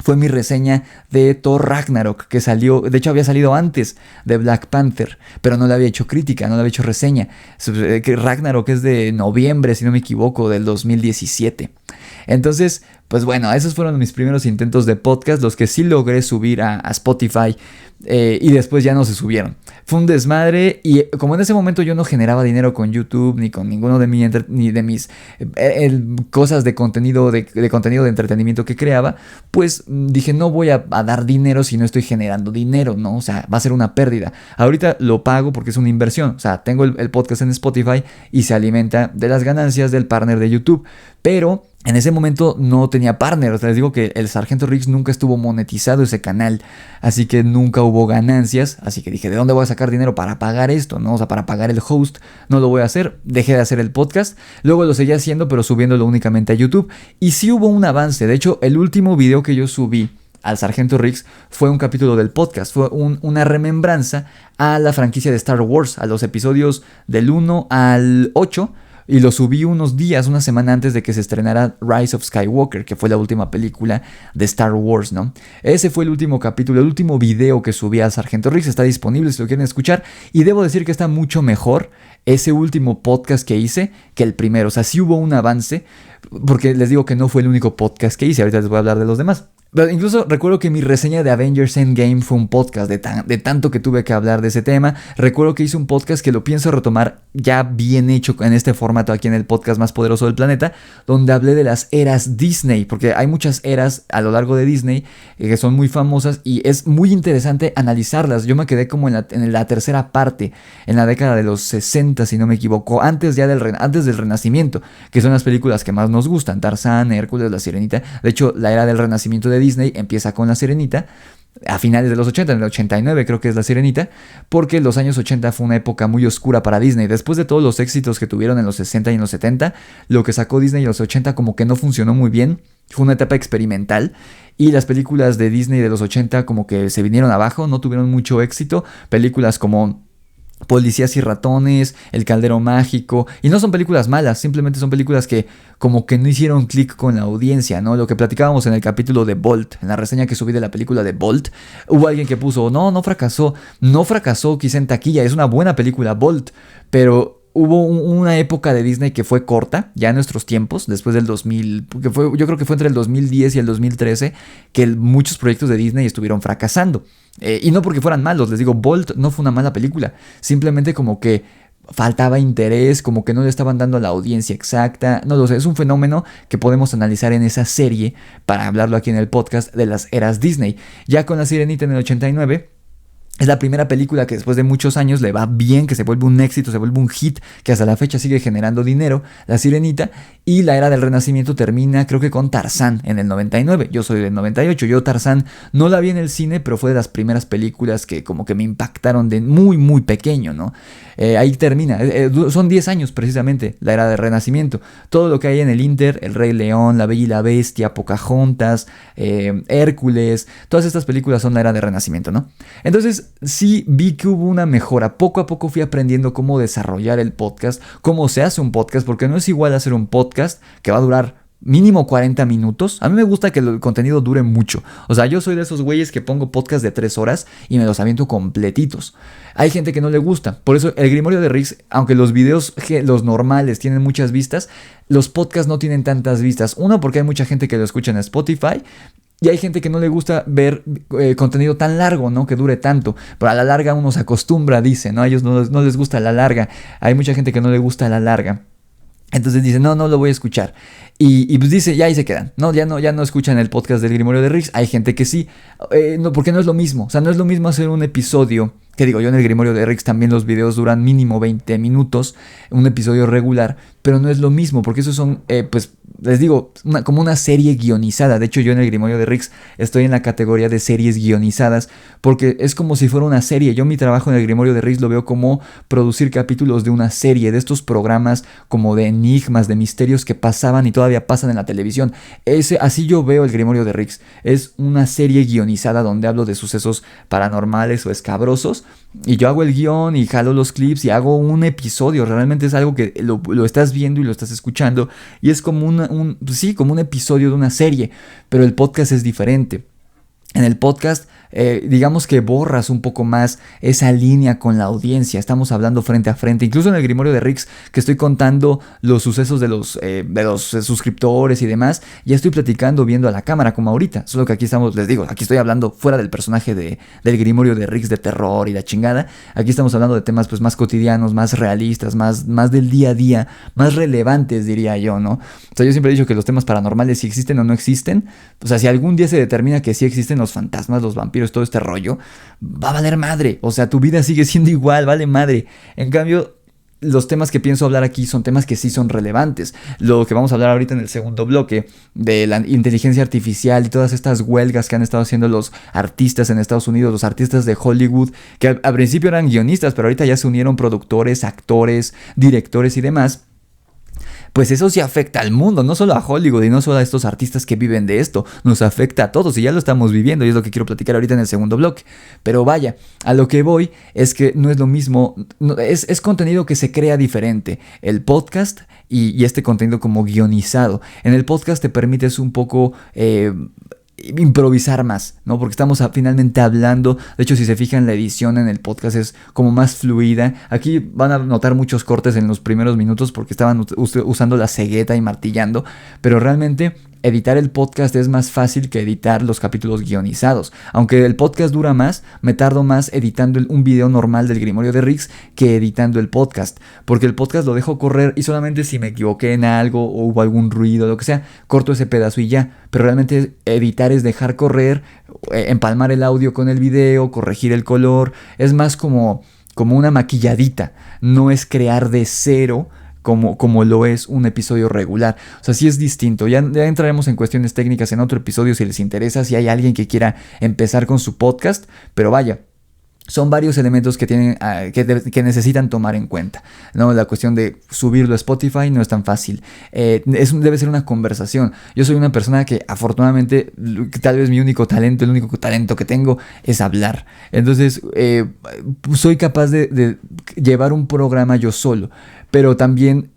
fue mi reseña de Thor Ragnarok, que salió, de hecho había salido antes de Black Panther, pero no le había hecho crítica, no le había hecho reseña. Ragnarok es de noviembre, si no me equivoco, del 2017. Entonces, pues bueno, esos fueron mis primeros intentos de podcast, los que sí logré subir a Spotify, y después ya no se subieron. Fue un desmadre, y como en ese momento yo no generaba dinero con YouTube ni con ninguno de mis cosas de contenido de entretenimiento que creaba, pues dije, no voy a dar dinero si no estoy generando dinero, ¿no? O sea, va a ser una pérdida. Ahorita lo pago porque es una inversión. O sea, tengo el podcast en Spotify y se alimenta de las ganancias del partner de YouTube, pero en ese momento no tenía partner. O sea, les digo que el Sargento Riggs nunca estuvo monetizado ese canal, así que nunca hubo ganancias. Así que dije, ¿de dónde voy a sacar dinero para pagar esto, no? O sea, para pagar el host no lo voy a hacer. Dejé de hacer el podcast, luego lo seguí haciendo, pero subiéndolo únicamente a YouTube. Y sí hubo un avance. De hecho, el último video que yo subí al Sargento Riggs fue un capítulo del podcast, fue una remembranza a la franquicia de Star Wars, a los episodios del 1 al 8. Y lo subí una semana antes de que se estrenara Rise of Skywalker, que fue la última película de Star Wars, ¿no? Ese fue el último capítulo, el último video que subí al Sargento Riggs. Está disponible si lo quieren escuchar. Y debo decir que está mucho mejor ese último podcast que hice que el primero. O sea, sí hubo un avance, porque les digo que no fue el único podcast que hice. Ahorita les voy a hablar de los demás. Pero incluso recuerdo que mi reseña de Avengers Endgame fue un podcast de tanto que tuve que hablar de ese tema. Recuerdo que hice un podcast que lo pienso retomar ya bien hecho en este formato aquí en el podcast más poderoso del planeta, donde hablé de las eras Disney, porque hay muchas eras a lo largo de Disney que son muy famosas y es muy interesante analizarlas. Yo me quedé como en la tercera parte, en la década de los 60, si no me equivoco, antes del Renacimiento, que son las películas que más nos gustan: Tarzán, Hércules, La Sirenita. De hecho, la era del Renacimiento de Disney empieza con La Sirenita a finales de los 80, en el 89 creo que es La Sirenita, porque los años 80 fue una época muy oscura para Disney. Después de todos los éxitos que tuvieron en los 60 y en los 70, lo que sacó Disney en los 80 como que no funcionó muy bien. Fue una etapa experimental y las películas de Disney de los 80 como que se vinieron abajo, no tuvieron mucho éxito. Películas como Policías y Ratones, El Caldero Mágico, y no son películas malas, simplemente son películas que como que no hicieron clic con la audiencia, ¿no? Lo que platicábamos en el capítulo de Bolt, en la reseña que subí de la película de Bolt, hubo alguien que puso, no fracasó quizá en taquilla, es una buena película Bolt, pero hubo una época de Disney que fue corta, ya en nuestros tiempos, después del 2000, yo creo que fue entre el 2010 y el 2013, que muchos proyectos de Disney estuvieron fracasando. Y no porque fueran malos, les digo, Bolt no fue una mala película, simplemente como que faltaba interés, como que no le estaban dando a la audiencia exacta, no lo sé, es un fenómeno que podemos analizar en esa serie para hablarlo aquí en el podcast de las eras Disney. Ya con La Sirenita en el 89... es la primera película que después de muchos años le va bien, que se vuelve un éxito, se vuelve un hit, que hasta la fecha sigue generando dinero, La Sirenita. Y la era del Renacimiento termina, creo que con Tarzán en el 99. Yo soy del 98. Yo Tarzán no la vi en el cine, pero fue de las primeras películas que como que me impactaron de muy, muy pequeño, ¿no? Ahí termina. Son 10 años precisamente la era del Renacimiento. Todo lo que hay en el Inter, El Rey León, La Bella y la Bestia, Pocahontas, Hércules, todas estas películas son la era del Renacimiento, ¿no? Entonces sí vi que hubo una mejora. Poco a poco fui aprendiendo cómo desarrollar el podcast, cómo se hace un podcast, porque no es igual hacer un podcast que va a durar mínimo 40 minutos. A mí me gusta que el contenido dure mucho. O sea, yo soy de esos güeyes que pongo podcast de 3 horas y me los aviento completitos. Hay gente que no le gusta. Por eso el Grimorio de Riggs, aunque los videos, los normales, tienen muchas vistas, los podcasts no tienen tantas vistas. Uno, porque hay mucha gente que lo escucha en Spotify. Y hay gente que no le gusta ver contenido tan largo, ¿no? Que dure tanto. Pero a la larga uno se acostumbra, dice, ¿no? A ellos no les gusta la larga. Hay mucha gente que no le gusta la larga. Entonces dice, no lo voy a escuchar. Y pues dice, ya ahí se quedan. No, ya no escuchan el podcast del Grimorio de Riggs. Hay gente que sí. No, porque no es lo mismo. O sea, no es lo mismo hacer un episodio. Que digo, yo en el Grimorio de Riggs también los videos duran mínimo 20 minutos. Un episodio regular. Pero no es lo mismo. Porque esos son, pues, les digo, como una serie guionizada. De hecho, yo en el Grimorio de Riggs estoy en la categoría de series guionizadas. Porque es como si fuera una serie. Yo mi trabajo en el Grimorio de Riggs lo veo como producir capítulos de una serie. De estos programas como de enigmas, de misterios que pasaban y todavía pasan en la televisión. Así yo veo el Grimorio de Riggs. Es una serie guionizada donde hablo de sucesos paranormales o escabrosos. Y yo hago el guión y jalo los clips y hago un episodio. Realmente es algo que lo estás viendo y lo estás escuchando. Y es como como un episodio de una serie. Pero el podcast es diferente. En el podcast, digamos que borras un poco más esa línea con la audiencia. Estamos hablando frente a frente. Incluso en el Grimorio de Riggs, que estoy contando los sucesos de los suscriptores y demás, ya estoy platicando viendo a la cámara como ahorita. Solo que aquí estamos, les digo, aquí estoy hablando fuera del personaje del Grimorio de Riggs de terror y la chingada. Aquí estamos hablando de temas pues más cotidianos, más realistas, más del día a día, más relevantes, diría yo, ¿no? O sea, yo siempre he dicho que los temas paranormales, si existen o no existen, o sea, si algún día se determina que sí existen los fantasmas, los vampiros, todo este rollo, va a valer madre. O sea, tu vida sigue siendo igual, vale madre. En cambio, los temas que pienso hablar aquí son temas que sí son relevantes. Lo que vamos a hablar ahorita en el segundo bloque de la inteligencia artificial y todas estas huelgas que han estado haciendo los artistas en Estados Unidos, los artistas de Hollywood, que al principio eran guionistas, pero ahorita ya se unieron productores, actores, directores y demás. Pues eso sí afecta al mundo, no solo a Hollywood y no solo a estos artistas que viven de esto, nos afecta a todos y ya lo estamos viviendo y es lo que quiero platicar ahorita en el segundo bloque. Pero vaya, a lo que voy es que no es lo mismo, es contenido que se crea diferente, el podcast y este contenido como guionizado. En el podcast te permites un poco improvisar más, ¿no? Porque estamos finalmente hablando. De hecho, si se fijan, la edición en el podcast es como más fluida. Aquí van a notar muchos cortes en los primeros minutos porque estaban usando la cegueta y martillando, pero realmente editar el podcast es más fácil que editar los capítulos guionizados. Aunque el podcast dura más, me tardo más editando un video normal del Grimorio de Riggs que editando el podcast. Porque el podcast lo dejo correr y solamente si me equivoqué en algo o hubo algún ruido, lo que sea, corto ese pedazo y ya. Pero realmente editar es dejar correr, empalmar el audio con el video, corregir el color. Es más como una maquilladita. No es crear de cero como lo es un episodio regular. O sea, sí es distinto. Ya entraremos en cuestiones técnicas en otro episodio si les interesa, si hay alguien que quiera empezar con su podcast. Pero vaya, son varios elementos que tienen que necesitan tomar en cuenta, ¿no? La cuestión de subirlo a Spotify no es tan fácil. Debe ser una conversación. Yo soy una persona que afortunadamente, tal vez el único talento que tengo es hablar. Entonces, soy capaz de llevar un programa yo solo. Pero también,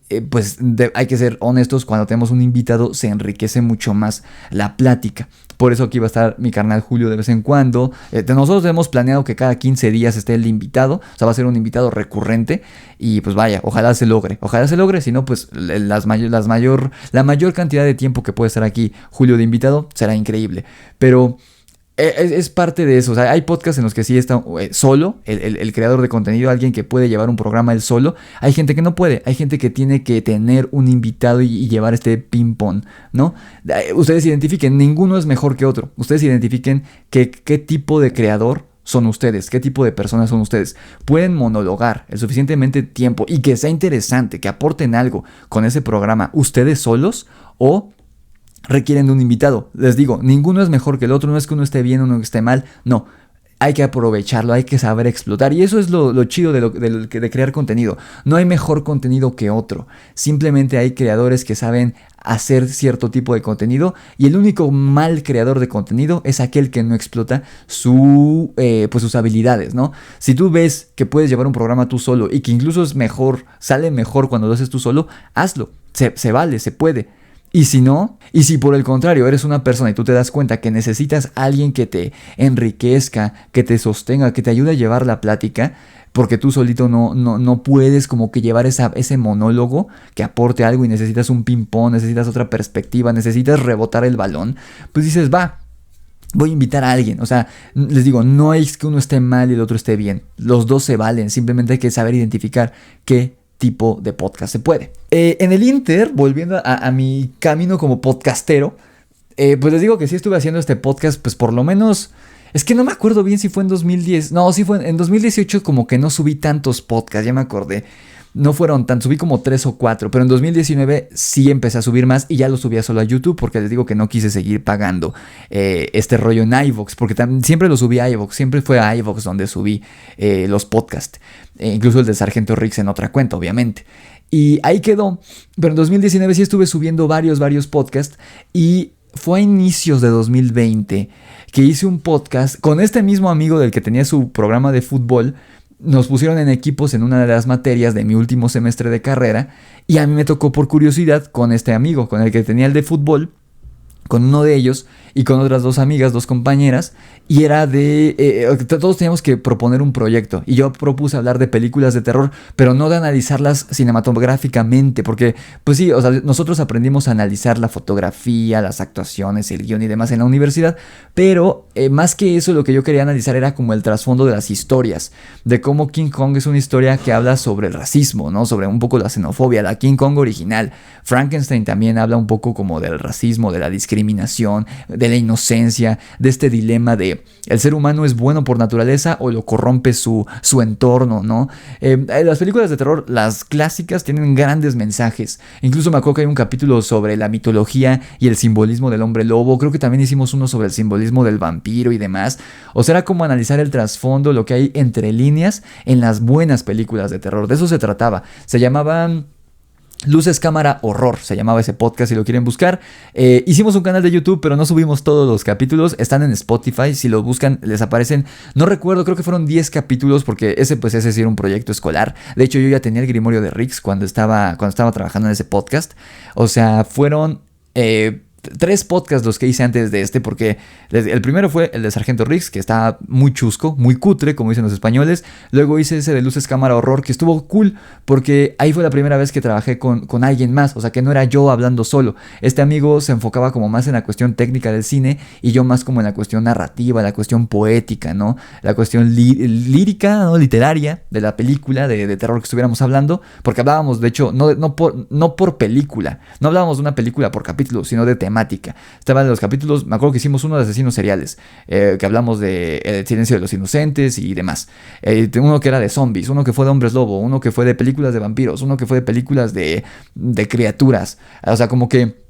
hay que ser honestos, cuando tenemos un invitado se enriquece mucho más la plática. Por eso aquí va a estar mi carnal Julio de vez en cuando. Nosotros hemos planeado que cada 15 días esté el invitado. O sea, va a ser un invitado recurrente. Y pues vaya, ojalá se logre. Si no, pues la mayor cantidad de tiempo que puede estar aquí Julio de invitado será increíble. Pero es parte de eso. O sea, hay podcasts en los que sí está solo el creador de contenido, alguien que puede llevar un programa él solo. Hay gente que no puede, hay gente que tiene que tener un invitado y llevar este ping pong, ¿no? Ustedes identifiquen, ninguno es mejor que otro. Ustedes identifiquen qué tipo de creador son ustedes, qué tipo de personas son ustedes. Pueden monologar el suficientemente tiempo y que sea interesante, que aporten algo con ese programa ustedes solos, o requieren de un invitado. Les digo, ninguno es mejor que el otro, no es que uno esté bien o uno esté mal, no. Hay que aprovecharlo, hay que saber explotar. Y eso es lo chido de crear contenido. No hay mejor contenido que otro. Simplemente hay creadores que saben hacer cierto tipo de contenido. Y el único mal creador de contenido es aquel que no explota sus habilidades, ¿no? Si tú ves que puedes llevar un programa tú solo y que incluso es mejor, sale mejor cuando lo haces tú solo, hazlo. Se vale, se puede. Y si no, y si por el contrario eres una persona y tú te das cuenta que necesitas a alguien que te enriquezca, que te sostenga, que te ayude a llevar la plática, porque tú solito no puedes como que llevar ese monólogo que aporte algo y necesitas un ping-pong, necesitas otra perspectiva, necesitas rebotar el balón, pues dices, va, voy a invitar a alguien. O sea, les digo, no es que uno esté mal y el otro esté bien. Los dos se valen, simplemente hay que saber identificar qué tipo de podcast se puede. En el Inter, volviendo a mi camino como podcastero, pues les digo que sí estuve haciendo este podcast, pues por lo menos, es que no me acuerdo bien si fue en 2010, no, sí fue en 2018, como que no subí tantos podcasts, ya me acordé. No fueron tantos, subí como 3 o 4, pero en 2019 sí empecé a subir más y ya lo subía solo a YouTube porque les digo que no quise seguir pagando este rollo en iVoox, porque siempre lo subí a iVoox, siempre fue a iVoox donde subí los podcasts, incluso el de Sargento Riggs en otra cuenta, obviamente. Y ahí quedó, pero en 2019 sí estuve subiendo varios podcasts y fue a inicios de 2020 que hice un podcast con este mismo amigo del que tenía su programa de fútbol. Nos pusieron en equipos en una de las materias de mi último semestre de carrera y a mí me tocó por curiosidad con este amigo, con el que tenía el de fútbol, con uno de ellos y con otras 2 amigas, 2 compañeras, y era todos teníamos que proponer un proyecto, y yo propuse hablar de películas de terror, pero no de analizarlas cinematográficamente, porque pues sí, o sea, nosotros aprendimos a analizar la fotografía, las actuaciones, el guión y demás en la universidad, pero más que eso lo que yo quería analizar era como el trasfondo de las historias, de cómo King Kong es una historia que habla sobre el racismo, ¿no? Sobre un poco la xenofobia, la King Kong original. Frankenstein también habla un poco como del racismo, de la discriminación, de la inocencia, de este dilema de el ser humano es bueno por naturaleza o lo corrompe su entorno, ¿no? Las películas de terror, las clásicas, tienen grandes mensajes. Incluso me acuerdo que hay un capítulo sobre la mitología y el simbolismo del hombre lobo. Creo que también hicimos uno sobre el simbolismo del vampiro y demás. O sea, era como analizar el trasfondo, lo que hay entre líneas en las buenas películas de terror. De eso se trataba. Se llamaban Luces, Cámara, Horror, se llamaba ese podcast si lo quieren buscar. Hicimos un canal de YouTube, pero no subimos todos los capítulos. Están en Spotify, si los buscan les aparecen. No recuerdo, creo que fueron 10 capítulos, porque ese sí era un proyecto escolar. De hecho, yo ya tenía el Grimorio de Riggs cuando estaba trabajando en ese podcast. O sea, fueron 3 podcasts los que hice antes de este, porque el primero fue el de Sargento Riggs, que estaba muy chusco, muy cutre, como dicen los españoles. Luego hice ese de Luces, Cámara, Horror, que estuvo cool, porque ahí fue la primera vez que trabajé con alguien más, o sea, que no era yo hablando solo. Este amigo se enfocaba como más en la cuestión técnica del cine, y yo más como en la cuestión narrativa, la cuestión poética, ¿no? La cuestión lírica, ¿no? Literaria de la película de terror que estuviéramos hablando, porque hablábamos, de hecho, no por película, no hablábamos de una película por capítulo, sino de temática. Estaban los capítulos, me acuerdo que hicimos uno de asesinos seriales, que hablamos de El silencio de los inocentes y demás. Uno que era de zombies, uno que fue de hombres lobo, uno que fue de películas de vampiros, uno que fue de películas de criaturas. O sea, como que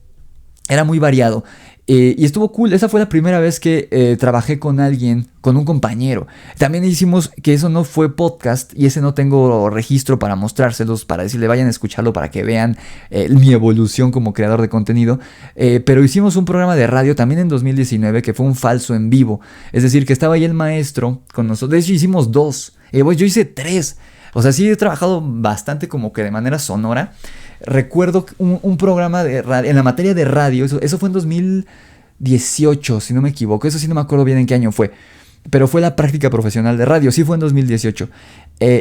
era muy variado. Y estuvo cool. Esa fue la primera vez que trabajé con alguien, con un compañero. También hicimos, que eso no fue podcast, y ese no tengo registro para mostrárselos, para decirle vayan a escucharlo para que vean mi evolución como creador de contenido. Pero hicimos un programa de radio también en 2019 que fue un falso en vivo. Es decir, que estaba ahí el maestro con nosotros. De hecho hicimos 2. Yo hice 3. O sea, sí he trabajado bastante como que de manera sonora. Recuerdo un programa de radio, en la materia de radio, eso fue en 2018, si no me equivoco. Eso sí no me acuerdo bien en qué año fue. Pero fue la práctica profesional de radio, sí fue en 2018.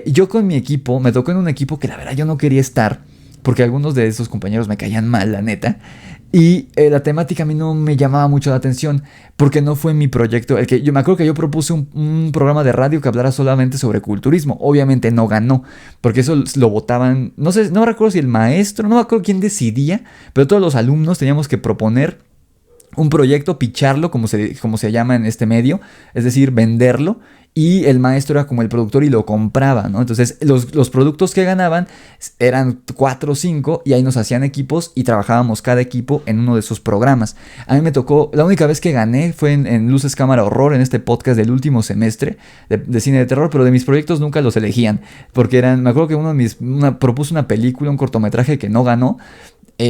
Yo con mi equipo, me tocó en un equipo que la verdad yo no quería estar, porque algunos de esos compañeros me caían mal, la neta. Y la temática a mí no me llamaba mucho la atención, porque no fue mi proyecto. Yo me acuerdo que yo propuse un programa de radio que hablara solamente sobre culturismo. Obviamente no ganó, porque eso lo votaban, no sé, no recuerdo si el maestro, no me acuerdo quién decidía, pero todos los alumnos teníamos que proponer un proyecto, picharlo, como se llama en este medio, es decir, venderlo. Y el maestro era como el productor y lo compraba, ¿no? Entonces los productos que ganaban eran 4 o 5, y ahí nos hacían equipos y trabajábamos cada equipo en uno de esos programas. A mí me tocó, la única vez que gané fue en Luces, Cámara, Horror, en este podcast del último semestre de cine de terror, pero de mis proyectos nunca los elegían, porque me acuerdo que propuse una película, un cortometraje que no ganó,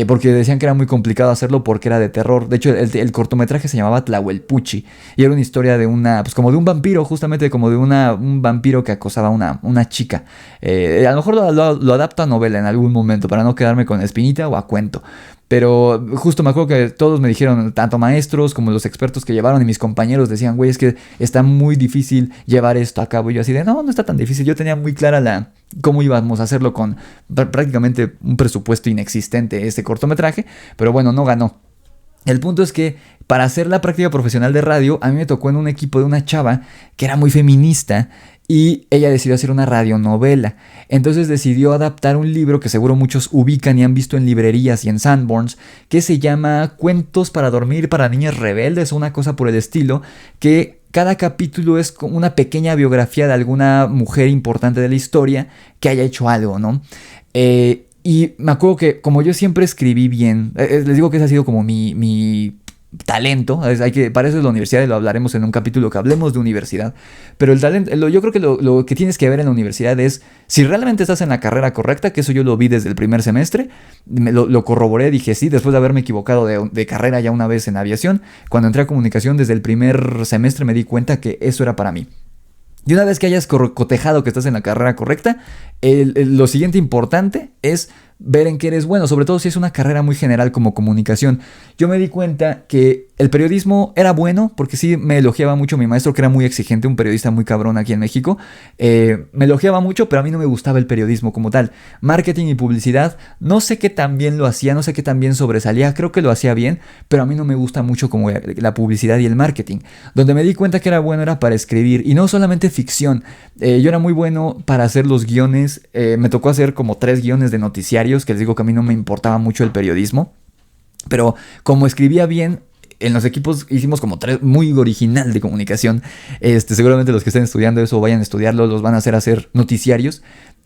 porque decían que era muy complicado hacerlo porque era de terror. De hecho, el cortometraje se llamaba Tlahuelpuchi y era una historia de pues como de un vampiro, justamente como de un vampiro que acosaba a una chica. A lo mejor lo adapto a novela en algún momento para no quedarme con espinita o a cuento. Pero justo me acuerdo que todos me dijeron, tanto maestros como los expertos que llevaron y mis compañeros decían, güey, es que está muy difícil llevar esto a cabo. Y yo así de, no está tan difícil. Yo tenía muy clara cómo íbamos a hacerlo con prácticamente un presupuesto inexistente este cortometraje. Pero bueno, no ganó. El punto es que para hacer la práctica profesional de radio, a mí me tocó en un equipo de una chava que era muy feminista y ella decidió hacer una radionovela. Entonces decidió adaptar un libro que seguro muchos ubican y han visto en librerías y en Sanborns, que se llama Cuentos para dormir para niñas rebeldes o una cosa por el estilo, que cada capítulo es una pequeña biografía de alguna mujer importante de la historia que haya hecho algo, ¿no? Y me acuerdo que como yo siempre escribí bien, les digo que ese ha sido como mi talento, para eso es la universidad y lo hablaremos en un capítulo que hablemos de universidad, pero el talento, yo creo que lo que tienes que ver en la universidad es si realmente estás en la carrera correcta, que eso yo lo vi desde el primer semestre, lo corroboré, dije sí, después de haberme equivocado de carrera ya una vez en aviación, cuando entré a comunicación desde el primer semestre me di cuenta que eso era para mí. Y una vez que hayas cotejado que estás en la carrera correcta, lo siguiente importante es ver en qué eres bueno, sobre todo si es una carrera muy general como comunicación. Yo me di cuenta que el periodismo era bueno, porque sí me elogiaba mucho mi maestro, que era muy exigente, un periodista muy cabrón aquí en México. Me elogiaba mucho, pero a mí no me gustaba el periodismo como tal. Marketing y publicidad, no sé qué tan bien lo hacía, no sé qué tan bien sobresalía, creo que lo hacía bien, pero a mí no me gusta mucho como la publicidad y el marketing. Donde me di cuenta que era bueno era para escribir, y no solamente ficción. Yo era muy bueno para hacer los guiones, me tocó hacer como 3 guiones de noticiarios, que les digo que a mí no me importaba mucho el periodismo, pero como escribía bien, en los equipos hicimos como 3 muy original de comunicación. Seguramente los que estén estudiando eso vayan a estudiarlo, los van a hacer noticiarios.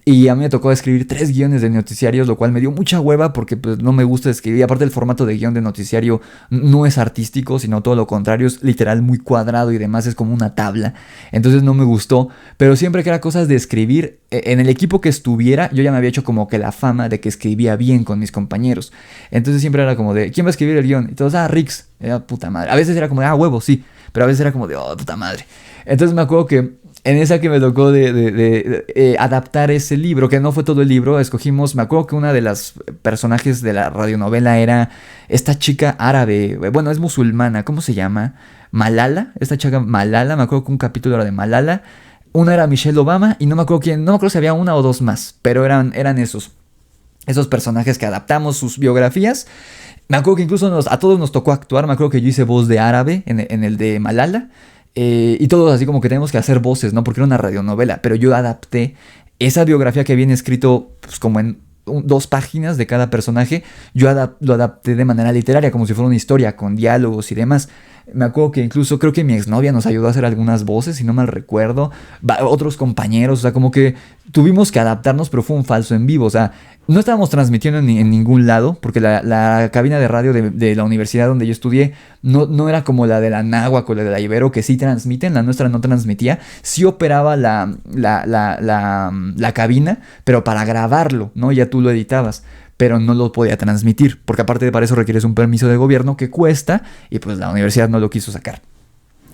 Y a mí me tocó escribir 3 guiones de noticiarios, lo cual me dio mucha hueva porque pues, no me gusta escribir. Aparte el formato de guión de noticiario no es artístico, sino todo lo contrario, es literal muy cuadrado y demás, es como una tabla. Entonces no me gustó, pero siempre que era cosas de escribir, en el equipo que estuviera, yo ya me había hecho como que la fama de que escribía bien con mis compañeros. Entonces siempre era como de, ¿quién va a escribir el guión? Y todos, Rix, era puta madre. A veces era como de, huevo, sí, pero a veces era como de, puta madre. Entonces me acuerdo que en esa que me tocó de adaptar ese libro, que no fue todo el libro, escogimos, me acuerdo que una de las personajes de la radionovela era esta chica árabe, bueno, es musulmana, ¿cómo se llama? Malala, esta chica Malala, me acuerdo que un capítulo era de Malala, una era Michelle Obama y no me acuerdo quién, no me acuerdo si había una o 2 más, pero eran esos personajes que adaptamos sus biografías. Me acuerdo que incluso a todos nos tocó actuar, me acuerdo que yo hice voz de árabe en el de Malala. Y todos así como que tenemos que hacer voces, ¿no? Porque era una radionovela. Pero yo adapté esa biografía que viene escrito pues, como en 2 páginas de cada personaje. Yo lo adapté de manera literaria, como si fuera una historia, con diálogos y demás. Me acuerdo que incluso creo que mi exnovia nos ayudó a hacer algunas voces, si no mal recuerdo. Otros compañeros, o sea, como que tuvimos que adaptarnos, pero fue un falso en vivo. O sea, no estábamos transmitiendo en ningún lado, porque la cabina de radio de la universidad donde yo estudié no era como la de la Náhuac o la de la Ibero, que sí transmiten, la nuestra no transmitía. Sí operaba la cabina, pero para grabarlo, ¿no? Ya tú lo editabas, pero no lo podía transmitir, porque aparte para eso requieres un permiso de gobierno que cuesta, y pues la universidad no lo quiso sacar.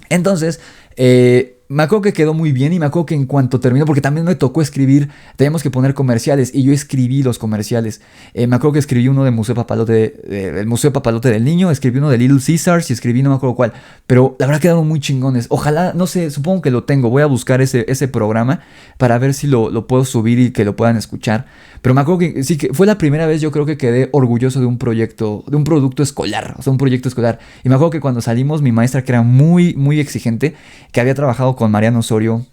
Entonces, me acuerdo que quedó muy bien y me acuerdo que en cuanto terminó, porque también me tocó escribir, teníamos que poner comerciales y yo escribí los comerciales. Me acuerdo que escribí uno de Museo Papalote, el Museo Papalote del Niño, escribí uno de Little Caesars y escribí no me acuerdo cuál, pero la verdad quedaron muy chingones. Ojalá, no sé, supongo que lo tengo, voy a buscar ese programa para ver si lo puedo subir y que lo puedan escuchar. Pero me acuerdo que sí, que fue la primera vez yo creo que quedé orgulloso de un proyecto, de un producto escolar, o sea, un proyecto escolar. Y me acuerdo que cuando salimos, mi maestra, que era muy, muy exigente, que había trabajado con Mariano Osorio,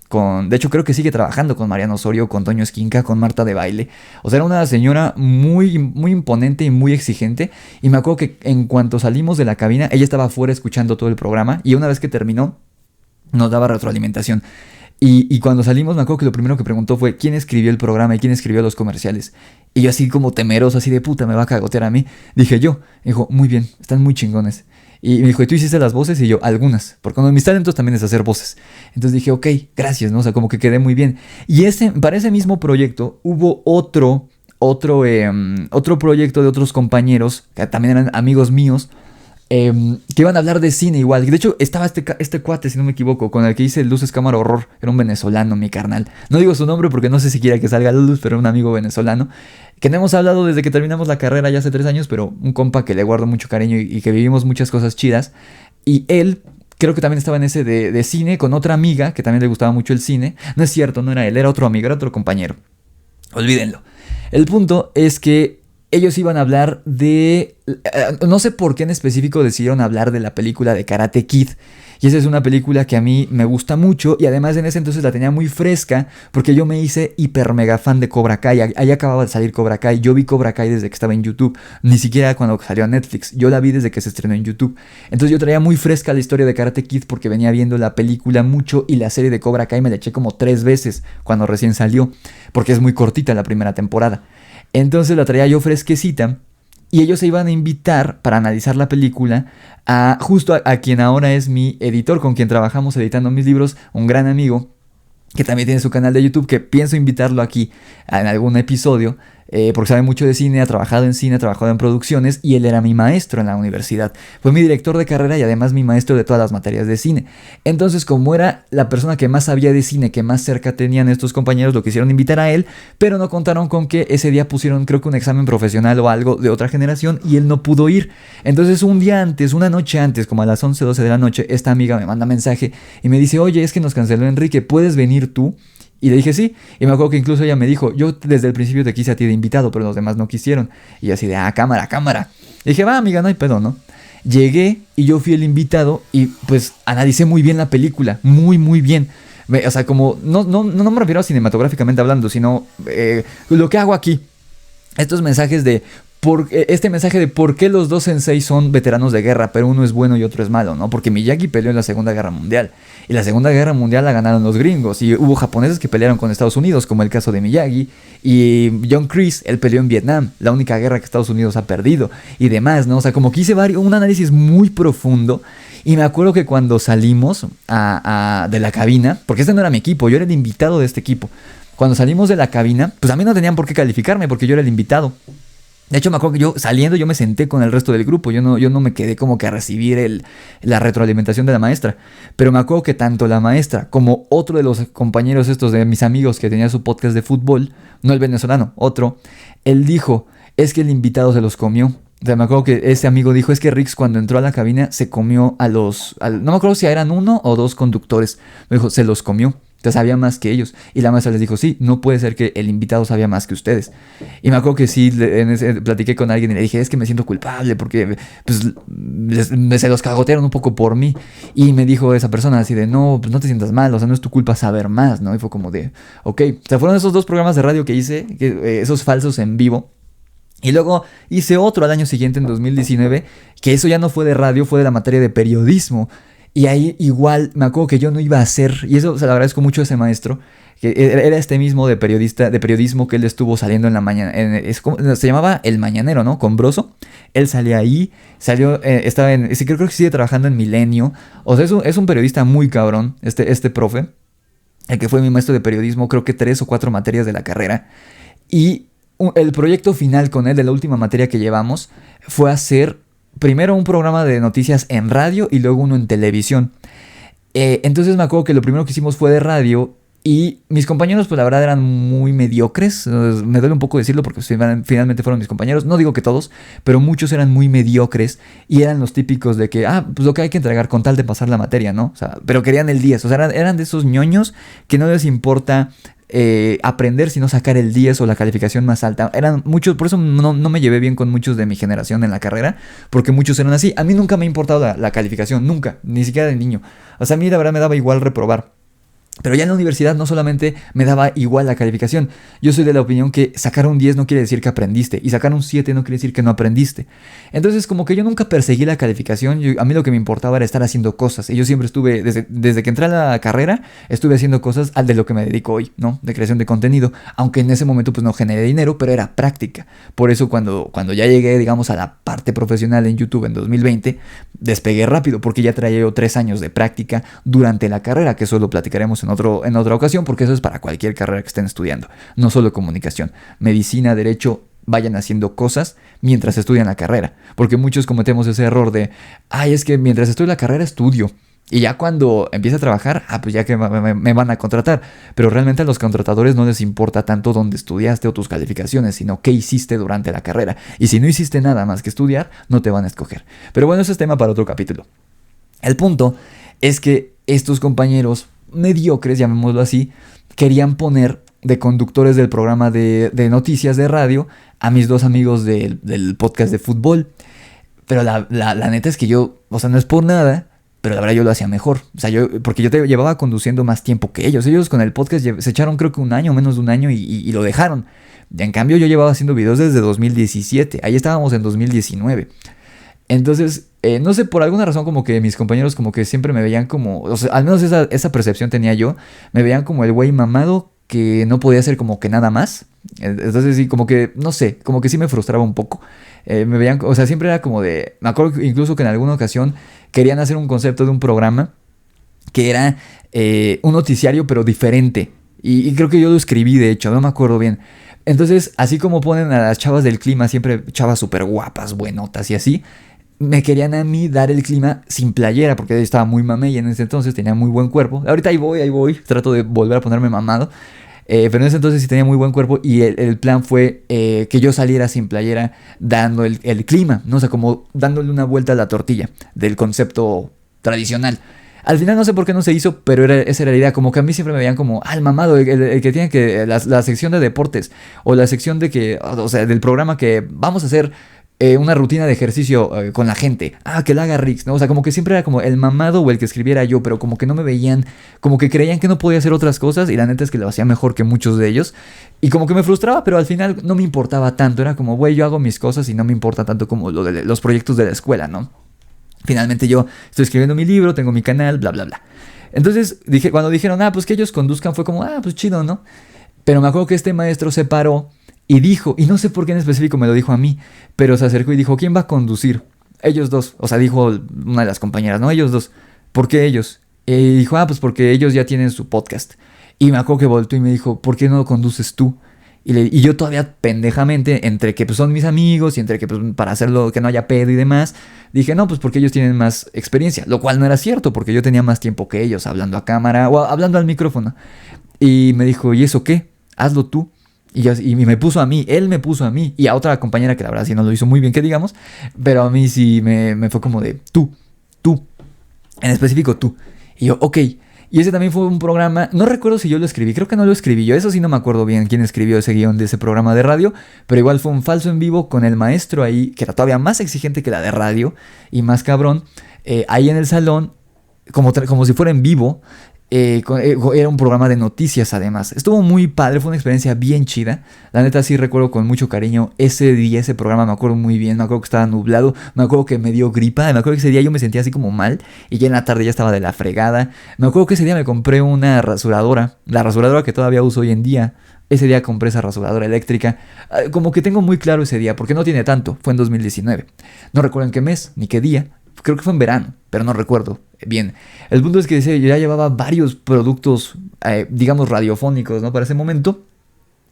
de hecho creo que sigue trabajando con Mariano Osorio, con Toño Esquinca, con Marta de Baile. O sea, era una señora muy, muy imponente y muy exigente. Y me acuerdo que en cuanto salimos de la cabina, ella estaba afuera escuchando todo el programa. Y una vez que terminó, nos daba retroalimentación. Y cuando salimos me acuerdo que lo primero que preguntó fue ¿quién escribió el programa y quién escribió los comerciales? Y yo así como temeroso, así de puta, me va a cagotear a mí. Dije yo. Me dijo, muy bien, están muy chingones. Y me dijo, ¿y tú hiciste las voces? Y yo, algunas. Porque uno de mis talentos también es hacer voces. Entonces dije, ok, gracias, ¿no? O sea, como que quedé muy bien. Y para ese mismo proyecto hubo otro proyecto de otros compañeros, que también eran amigos míos, que iban a hablar de cine igual. De hecho, estaba este cuate, si no me equivoco, con el que hice Luces, Cámara, Horror. Era un venezolano, mi carnal. No digo su nombre porque no sé si quiera que salga la luz, pero era un amigo venezolano. que no hemos hablado desde que terminamos la carrera ya hace 3 años, pero un compa que le guardo mucho cariño y que vivimos muchas cosas chidas. Y él creo que también estaba en ese de cine con otra amiga que también le gustaba mucho el cine. No es cierto, no era él, era otro amigo, era otro compañero. Olvídenlo. El punto es que ellos iban a hablar de... no sé por qué en específico decidieron hablar de la película de Karate Kid. Y esa es una película que a mí me gusta mucho y además en ese entonces la tenía muy fresca porque yo me hice hiper mega fan de Cobra Kai. Ahí acababa de salir Cobra Kai. Yo vi Cobra Kai desde que estaba en YouTube, ni siquiera cuando salió a Netflix. Yo la vi desde que se estrenó en YouTube. Entonces yo traía muy fresca la historia de Karate Kid porque venía viendo la película mucho y la serie de Cobra Kai me la eché como 3 veces cuando recién salió porque es muy cortita la primera temporada. Entonces la traía yo fresquecita. Y ellos se iban a invitar para analizar la película justo a quien ahora es mi editor, con quien trabajamos editando mis libros, un gran amigo que también tiene su canal de YouTube, que pienso invitarlo aquí en algún episodio, porque sabe mucho de cine, ha trabajado en producciones y él era mi maestro en la universidad. Fue mi director de carrera y además mi maestro de todas las materias de cine. Entonces, como era la persona que más sabía de cine, que más cerca tenían estos compañeros, lo quisieron invitar a él, pero no contaron con que ese día pusieron creo que un examen profesional o algo de otra generación y él no pudo ir. Entonces un día antes, una noche antes, como a las 11, 12 de la noche, esta amiga me manda mensaje y me dice, oye, es que nos canceló Enrique, ¿puedes venir tú? Y le dije sí, y me acuerdo que incluso ella me dijo, yo desde el principio te quise a ti de invitado, pero los demás no quisieron. Y así de, cámara. Y dije, va amiga, no hay pedo, ¿no? Llegué y yo fui el invitado y pues analicé muy bien la película, muy bien. O sea, como, no me refiero a cinematográficamente hablando, sino lo que hago aquí. Estos mensajes de... este mensaje de por qué los dos senseis son veteranos de guerra, pero uno es bueno y otro es malo, ¿no? Porque Miyagi peleó en la Segunda Guerra Mundial. Y la Segunda Guerra Mundial la ganaron los gringos. Y hubo japoneses que pelearon con Estados Unidos, como el caso de Miyagi. Y John Kreese, él peleó en Vietnam, la única guerra que Estados Unidos ha perdido. Y demás, ¿no? O sea, como que hice un análisis muy profundo. Y me acuerdo que cuando salimos de la cabina, porque este no era mi equipo, yo era el invitado de este equipo. Cuando salimos de la cabina, pues a mí no tenían por qué calificarme, porque yo era el invitado. De hecho, me acuerdo que yo saliendo yo me senté con el resto del grupo. Yo no me quedé como que a recibir la retroalimentación de la maestra. Pero me acuerdo que tanto la maestra como otro de los compañeros estos de mis amigos que tenía su podcast de fútbol, no el venezolano, otro, él dijo, es que el invitado se los comió. O sea, me acuerdo que ese amigo dijo, es que Rix cuando entró a la cabina se comió no me acuerdo si eran 1 o 2 conductores. Me dijo, se los comió. Te sabía más que ellos. Y la maestra les dijo, sí, no puede ser que el invitado sabía más que ustedes. Y me acuerdo que sí, platiqué con alguien y le dije, es que me siento culpable porque pues, se los cagotearon un poco por mí. Y me dijo esa persona así de, no, pues no te sientas mal, o sea, no es tu culpa saber más, ¿no? Y fue como de, ok. O sea, fueron esos 2 programas de radio que hice, esos falsos en vivo. Y luego hice otro al año siguiente, en 2019, que eso ya no fue de radio, fue de la materia de periodismo. Y ahí igual me acuerdo que yo no iba a hacer, y eso se lo agradezco mucho a ese maestro, que era este mismo de periodismo que él estuvo saliendo en la mañana, se llamaba El Mañanero, ¿no? Con Broso. Él salía ahí, estaba creo que sigue trabajando en Milenio. O sea, es un periodista muy cabrón, este profe, el que fue mi maestro de periodismo, creo que 3 o 4 materias de la carrera. Y el proyecto final con él, de la última materia que llevamos, fue hacer primero un programa de noticias en radio y luego uno en televisión. Entonces me acuerdo que lo primero que hicimos fue de radio y mis compañeros pues la verdad eran muy mediocres. Me duele un poco decirlo porque finalmente fueron mis compañeros. No digo que todos, pero muchos eran muy mediocres y eran los típicos de que, pues lo que hay que entregar con tal de pasar la materia, ¿no? O sea, pero querían el 10. O sea, eran de esos ñoños que no les importa aprender sino sacar el 10 o la calificación más alta. Eran muchos, por eso no me llevé bien con muchos de mi generación en la carrera, porque muchos eran así. A mí nunca me ha importado la calificación, nunca, ni siquiera de niño. O sea, a mí la verdad me daba igual reprobar. Pero ya en la universidad no solamente me daba igual la calificación. Yo soy de la opinión que sacar un 10 no quiere decir que aprendiste. Y sacar un 7 no quiere decir que no aprendiste. Entonces como que yo nunca perseguí la calificación. A mí lo que me importaba era estar haciendo cosas. Y yo siempre estuve, desde que entré a la carrera, estuve haciendo cosas de lo que me dedico hoy, ¿no? De creación de contenido. Aunque en ese momento pues no generé dinero, pero era práctica. Por eso cuando ya llegué, digamos, a la parte profesional en YouTube en 2020, despegué rápido. Porque ya traía yo 3 años de práctica durante la carrera, que eso lo platicaremos en otra ocasión, porque eso es para cualquier carrera que estén estudiando, no solo comunicación, medicina, derecho. Vayan haciendo cosas mientras estudian la carrera, porque muchos cometemos ese error de, es que mientras estudio la carrera estudio, Y ya cuando empiece a trabajar, pues ya que me van a contratar. Pero realmente a los contratadores no les importa tanto dónde estudiaste o tus calificaciones, sino qué hiciste durante la carrera. Y si no hiciste nada más que estudiar, no te van a escoger. Pero bueno, ese es tema para otro capítulo. El punto es que estos compañeros mediocres, llamémoslo así, querían poner de conductores del programa de noticias de radio a mis dos amigos del podcast de fútbol. Pero la neta es que yo, o sea, no es por nada, pero la verdad yo lo hacía mejor. O sea, porque yo te llevaba conduciendo más tiempo que ellos. Ellos con el podcast se echaron creo que un año, menos de un año y lo dejaron. Y en cambio yo llevaba haciendo videos desde 2017. Ahí estábamos en 2019. Entonces, no sé, por alguna razón como que mis compañeros como que siempre me veían como... O sea, al menos esa percepción tenía yo. Me veían como el güey mamado que no podía hacer como que nada más. Entonces sí, como que, no sé, como que sí me frustraba un poco. Me veían, o sea, siempre era como de... Me acuerdo incluso que en alguna ocasión querían hacer un concepto de un programa que era un noticiario pero diferente. Y creo que yo lo escribí, de hecho, no me acuerdo bien. Entonces, así como ponen a las chavas del clima, siempre chavas súper guapas, buenotas y así, me querían a mí dar el clima sin playera, porque yo estaba muy mamey en ese entonces, tenía muy buen cuerpo. Ahorita ahí voy, trato de volver a ponerme mamado. Pero en ese entonces sí tenía muy buen cuerpo y el plan fue que yo saliera sin playera dando el clima, ¿no? O sea, como dándole una vuelta a la tortilla del concepto tradicional. Al final no sé por qué no se hizo, pero esa era la idea. Como que a mí siempre me veían como, el mamado, el que tiene que, la sección de deportes, o la sección de que, o sea, del programa que vamos a hacer una rutina de ejercicio con la gente. Que la haga Rix, ¿no? O sea, como que siempre era como el mamado o el que escribiera yo, pero como que no me veían, como que creían que no podía hacer otras cosas y la neta es que lo hacía mejor que muchos de ellos. Y como que me frustraba, pero al final no me importaba tanto. Era como, güey, yo hago mis cosas y no me importa tanto como lo de los proyectos de la escuela, ¿no? Finalmente yo estoy escribiendo mi libro, tengo mi canal, bla, bla, bla. Entonces, cuando dijeron, pues que ellos conduzcan, fue como, pues chido, ¿no? Pero me acuerdo que este maestro se paró y dijo, y no sé por qué en específico me lo dijo a mí, pero se acercó y dijo, ¿quién va a conducir? Ellos dos. O sea, dijo una de las compañeras, ¿no? Ellos dos. ¿Por qué ellos? Y dijo, pues porque ellos ya tienen su podcast. Y me acuerdo que volteó y me dijo, ¿por qué no lo conduces tú? Y yo todavía pendejamente, entre que pues, son mis amigos y entre que pues, para hacerlo que no haya pedo y demás, dije, no, pues porque ellos tienen más experiencia. Lo cual no era cierto, porque yo tenía más tiempo que ellos hablando a cámara o hablando al micrófono. Y me dijo, ¿y eso qué? Hazlo tú. Y me puso a mí, él me puso a mí y a otra compañera que la verdad sí no lo hizo muy bien, que digamos, pero a mí sí me fue como de tú, en específico tú. Y yo, ok. Y ese también fue un programa, no recuerdo si yo lo escribí, creo que no lo escribí yo, eso sí no me acuerdo bien quién escribió ese guión de ese programa de radio, pero igual fue un falso en vivo con el maestro ahí, que era todavía más exigente que la de radio y más cabrón, ahí en el salón, como si fuera en vivo. Era un programa de noticias además. Estuvo muy padre, fue una experiencia bien chida. La neta sí recuerdo con mucho cariño ese día, ese programa, me acuerdo muy bien. Me acuerdo que estaba nublado, me acuerdo que me dio gripa. Me acuerdo que ese día yo me sentía así como mal y ya en la tarde ya estaba de la fregada. Me acuerdo que ese día me compré una rasuradora, la rasuradora que todavía uso hoy en día. Ese día compré esa rasuradora eléctrica. Como que tengo muy claro ese día, porque no tiene tanto, fue en 2019. No recuerdo en qué mes, ni qué día. Creo que fue en verano, pero no recuerdo bien. El punto es que yo ya llevaba varios productos, digamos, radiofónicos, ¿no? Para ese momento.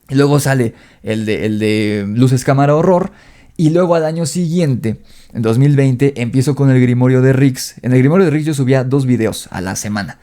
Y luego sale el de Luces, Cámara, Horror. Y luego al año siguiente, en 2020, empiezo con el Grimorio de Rix. En el Grimorio de Rix yo subía 2 videos a la semana.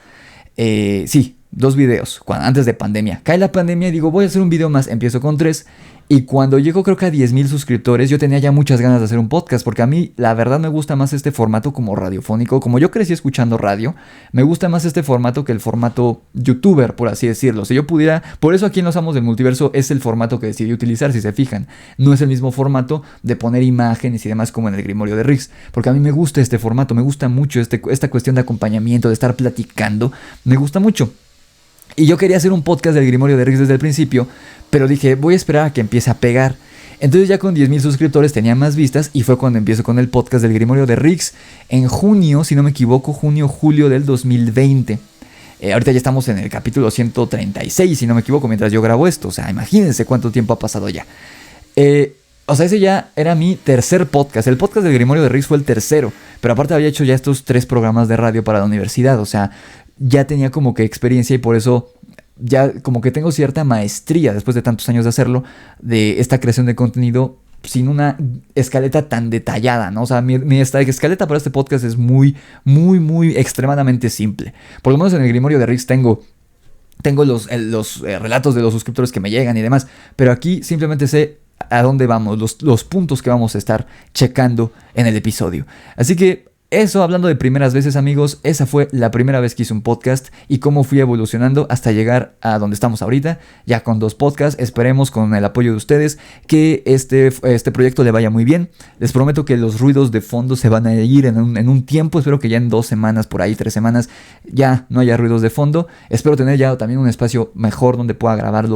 Sí, 2 videos, antes de pandemia. Cae la pandemia y digo, voy a hacer un video más. Empiezo con 3. Y cuando llego creo que a 10,000 suscriptores, yo tenía ya muchas ganas de hacer un podcast, porque a mí la verdad me gusta más este formato como radiofónico. Como yo crecí escuchando radio, me gusta más este formato que el formato youtuber, por así decirlo. Si yo pudiera, por eso aquí en Los Amos del Multiverso es el formato que decidí utilizar, si se fijan. No es el mismo formato de poner imágenes y demás como en el Grimorio de Rix, porque a mí me gusta este formato, me gusta mucho esta cuestión de acompañamiento, de estar platicando, me gusta mucho. Y yo quería hacer un podcast del Grimorio de Rix desde el principio, pero dije, voy a esperar a que empiece a pegar. Entonces ya con 10,000 suscriptores tenía más vistas y fue cuando empiezo con el podcast del Grimorio de Rix en junio, si no me equivoco, julio del 2020. Ahorita ya estamos en el capítulo 136, si no me equivoco, mientras yo grabo esto. O sea, imagínense cuánto tiempo ha pasado ya. O sea, ese ya era mi tercer podcast. El podcast del Grimorio de Rix fue el tercero, pero aparte había hecho ya estos 3 programas de radio para la universidad. O sea, ya tenía como que experiencia y por eso ya como que tengo cierta maestría después de tantos años de hacerlo, de esta creación de contenido sin una escaleta tan detallada, ¿no? O sea, mi escaleta para este podcast es muy, muy, muy extremadamente simple. Por lo menos en el Grimorio de Riggs tengo los relatos de los suscriptores que me llegan y demás, pero aquí simplemente sé a dónde vamos, los puntos que vamos a estar checando en el episodio. Así que eso, hablando de primeras veces, amigos, esa fue la primera vez que hice un podcast y cómo fui evolucionando hasta llegar a donde estamos ahorita, ya con 2 podcasts. Esperemos, con el apoyo de ustedes, que este proyecto le vaya muy bien. Les prometo que los ruidos de fondo se van a ir en un tiempo. Espero que ya en 2 semanas, por ahí 3 semanas, ya no haya ruidos de fondo. Espero tener ya también un espacio mejor donde pueda grabar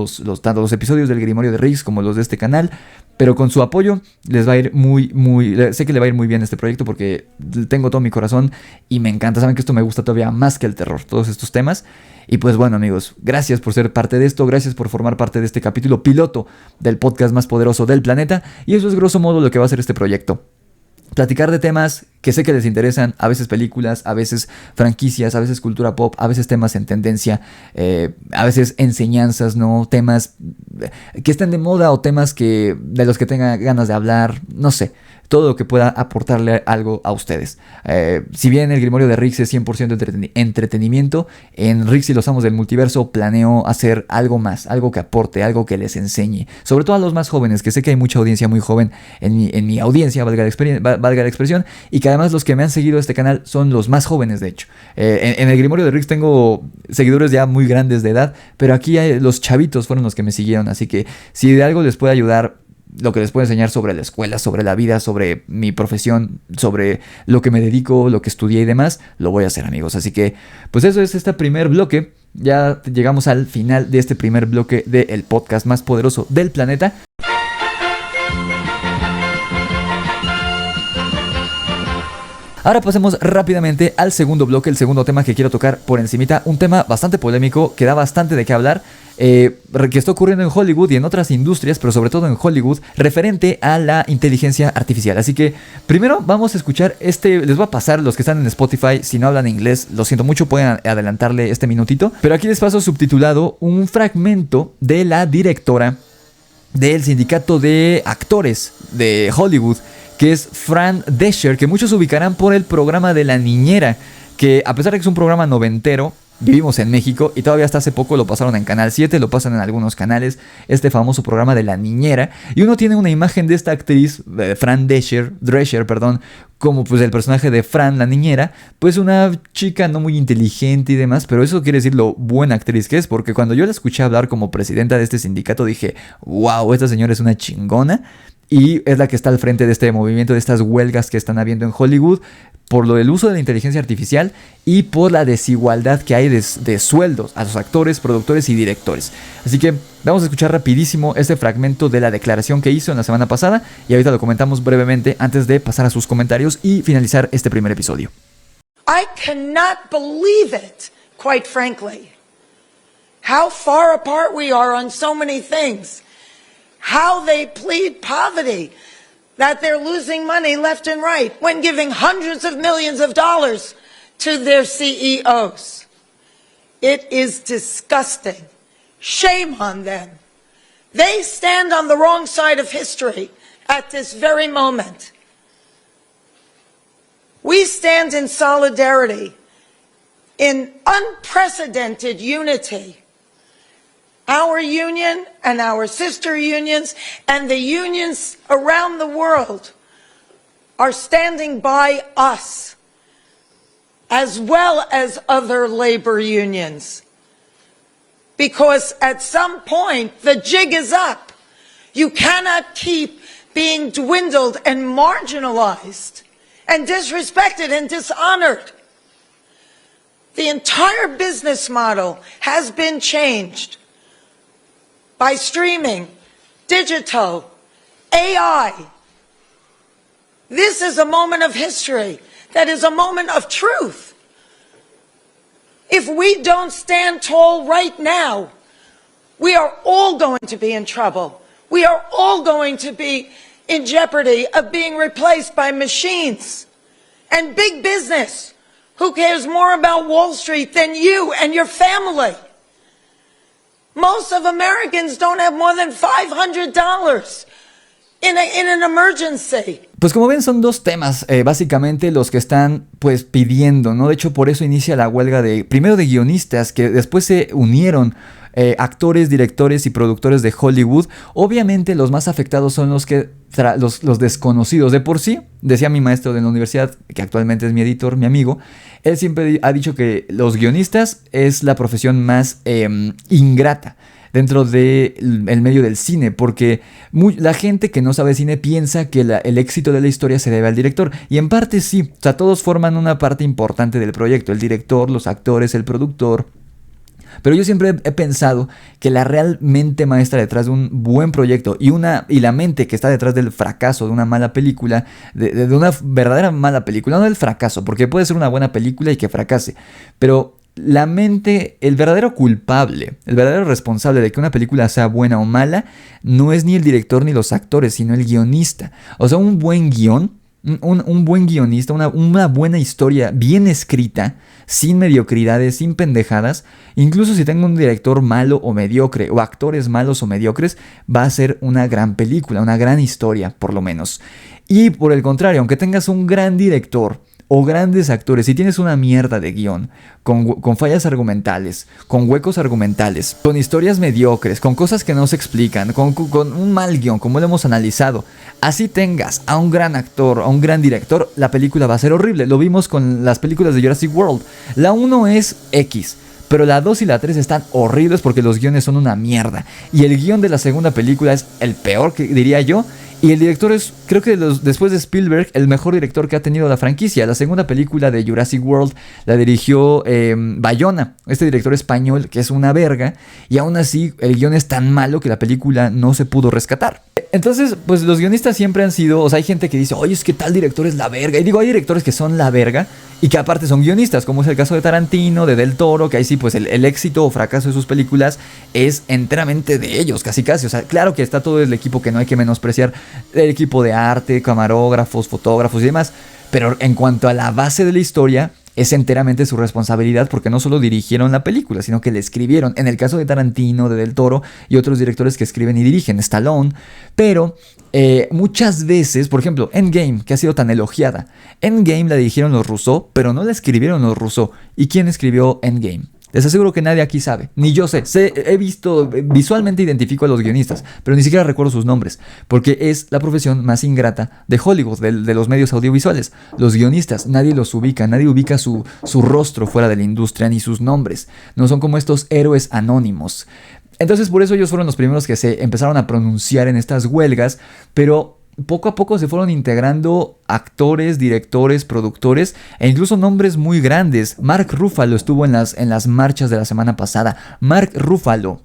tanto los episodios del Grimorio de Riggs como los de este canal. Pero con su apoyo les va a ir sé que le va a ir muy bien este proyecto porque tengo todo mi corazón y me encanta. Saben que esto me gusta todavía más que el terror, todos estos temas. Y pues bueno, amigos, gracias por ser parte de esto, gracias por formar parte de este capítulo piloto del podcast más poderoso del planeta. Y eso es grosso modo lo que va a ser este proyecto. Platicar de temas que sé que les interesan, a veces películas, a veces franquicias, a veces cultura pop, a veces temas en tendencia, a veces enseñanzas, ¿no? Temas que estén de moda o temas de los que tenga ganas de hablar, no sé. Todo lo que pueda aportarle algo a ustedes. Si bien el Grimorio de Riggs es 100% entretenimiento, en Riggs y los Amos del Multiverso planeo hacer algo más, algo que aporte, algo que les enseñe. Sobre todo a los más jóvenes, que sé que hay mucha audiencia muy joven en mi audiencia, valga la expresión, y que además los que me han seguido este canal son los más jóvenes, de hecho. En el Grimorio de Riggs tengo seguidores ya muy grandes de edad, pero aquí los chavitos fueron los que me siguieron, así que si de algo les puede ayudar, lo que les puedo enseñar sobre la escuela, sobre la vida, sobre mi profesión, sobre lo que me dedico, lo que estudié y demás, lo voy a hacer, amigos. Así que, pues eso es este primer bloque. Ya llegamos al final de este primer bloque del podcast más poderoso del planeta. Ahora pasemos rápidamente al segundo bloque, el segundo tema que quiero tocar por encimita. Un tema bastante polémico, que da bastante de qué hablar, que está ocurriendo en Hollywood y en otras industrias, pero sobre todo en Hollywood, referente a la inteligencia artificial. Así que primero vamos a escuchar les voy a pasar, los que están en Spotify, si no hablan inglés, lo siento mucho, pueden adelantarle este minutito. Pero aquí les paso subtitulado un fragmento de la directora del sindicato de actores de Hollywood, que es Fran Drescher, que muchos ubicarán por el programa de La Niñera, que a pesar de que es un programa noventero, vivimos en México y todavía hasta hace poco lo pasaron en Canal 7, lo pasan en algunos canales, este famoso programa de La Niñera, y uno tiene una imagen de esta actriz, Fran Drescher, como pues el personaje de Fran, la niñera, pues una chica no muy inteligente y demás, pero eso quiere decir lo buena actriz que es, porque cuando yo la escuché hablar como presidenta de este sindicato dije, wow, esta señora es una chingona. Y es la que está al frente de este movimiento, de estas huelgas que están habiendo en Hollywood, por lo del uso de la inteligencia artificial y por la desigualdad que hay de sueldos a los actores, productores y directores. Así que vamos a escuchar rapidísimo este fragmento de la declaración que hizo en la semana pasada y ahorita lo comentamos brevemente antes de pasar a sus comentarios y finalizar este primer episodio. I cannot believe it, quite frankly. How far apart we are on so many things. How they plead poverty, that they're losing money left and right when giving hundreds of millions of dollars to their CEOs. It is disgusting. Shame on them. They stand on the wrong side of history at this very moment. We stand in solidarity, in unprecedented unity. Our union and our sister unions and the unions around the world are standing by us, as well as other labor unions. Because at some point, the jig is up. You cannot keep being dwindled and marginalized and disrespected and dishonored. The entire business model has been changed by streaming, digital, AI. This is a moment of history that is a moment of truth. If we don't stand tall right now, we are all going to be in trouble. We are all going to be in jeopardy of being replaced by machines and big business. Who cares more about Wall Street than you and your family? Most of Americans don't have more than $500 in an emergency. Pues como ven son dos temas básicamente los que están pues pidiendo, ¿no? De hecho por eso inicia la huelga primero de guionistas que después se unieron actores, directores y productores de Hollywood. Obviamente los más afectados son los que los desconocidos. De por sí, decía mi maestro de la universidad, que actualmente es mi editor, mi amigo, él siempre ha dicho que los guionistas es la profesión más ingrata dentro del medio del cine, porque la gente que no sabe cine piensa que el éxito de la historia se debe al director, y en parte sí, o sea, todos forman una parte importante del proyecto, el director, los actores, el productor. Pero yo siempre he pensado que la real mente maestra detrás de un buen proyecto y la mente que está detrás del fracaso de una mala película, de una verdadera mala película, no del fracaso, porque puede ser una buena película y que fracase, pero la mente, el verdadero culpable, el verdadero responsable de que una película sea buena o mala, no es ni el director ni los actores, sino el guionista. O sea, un buen guión, un buen guionista, una buena historia bien escrita, sin mediocridades, sin pendejadas, incluso si tengo un director malo o mediocre, o actores malos o mediocres, va a ser una gran película, una gran historia, por lo menos. Y por el contrario, aunque tengas un gran director o grandes actores, si tienes una mierda de guión, con fallas argumentales, con huecos argumentales, con historias mediocres, con cosas que no se explican, con un mal guión, como lo hemos analizado, así tengas a un gran actor, a un gran director, la película va a ser horrible. Lo vimos con las películas de Jurassic World. La 1 es X, pero la 2 y la 3 están horribles porque los guiones son una mierda. Y el guión de la segunda película es el peor, que diría yo. Y el director es, creo que después de Spielberg, el mejor director que ha tenido la franquicia. La segunda película de Jurassic World la dirigió Bayona, este director español que es una verga. Y aún así el guión es tan malo que la película no se pudo rescatar. Entonces, pues los guionistas siempre han sido, o sea, hay gente que dice, oye, es que tal director es la verga. Y digo, hay directores que son la verga y que aparte son guionistas, como es el caso de Tarantino, de Del Toro, que ahí sí, pues el éxito o fracaso de sus películas es enteramente de ellos, casi casi. O sea, claro que está todo el equipo que no hay que menospreciar, el equipo de arte, camarógrafos, fotógrafos y demás, pero en cuanto a la base de la historia, es enteramente su responsabilidad porque no solo dirigieron la película, sino que la escribieron. En el caso de Tarantino, de Del Toro y otros directores que escriben y dirigen, Stallone. Pero muchas veces, por ejemplo, Endgame, que ha sido tan elogiada. Endgame la dirigieron los Russo, pero no la escribieron los Russo. ¿Y quién escribió Endgame? Les aseguro que nadie aquí sabe, ni yo sé. He visto, visualmente identifico a los guionistas, pero ni siquiera recuerdo sus nombres, porque es la profesión más ingrata de Hollywood, de los medios audiovisuales. Los guionistas, nadie los ubica, nadie ubica su rostro fuera de la industria, ni sus nombres. No son como estos héroes anónimos. Entonces por eso ellos fueron los primeros que se empezaron a pronunciar en estas huelgas, pero poco a poco se fueron integrando actores, directores, productores e incluso nombres muy grandes. Mark Ruffalo estuvo en las marchas de la semana pasada. Mark Ruffalo.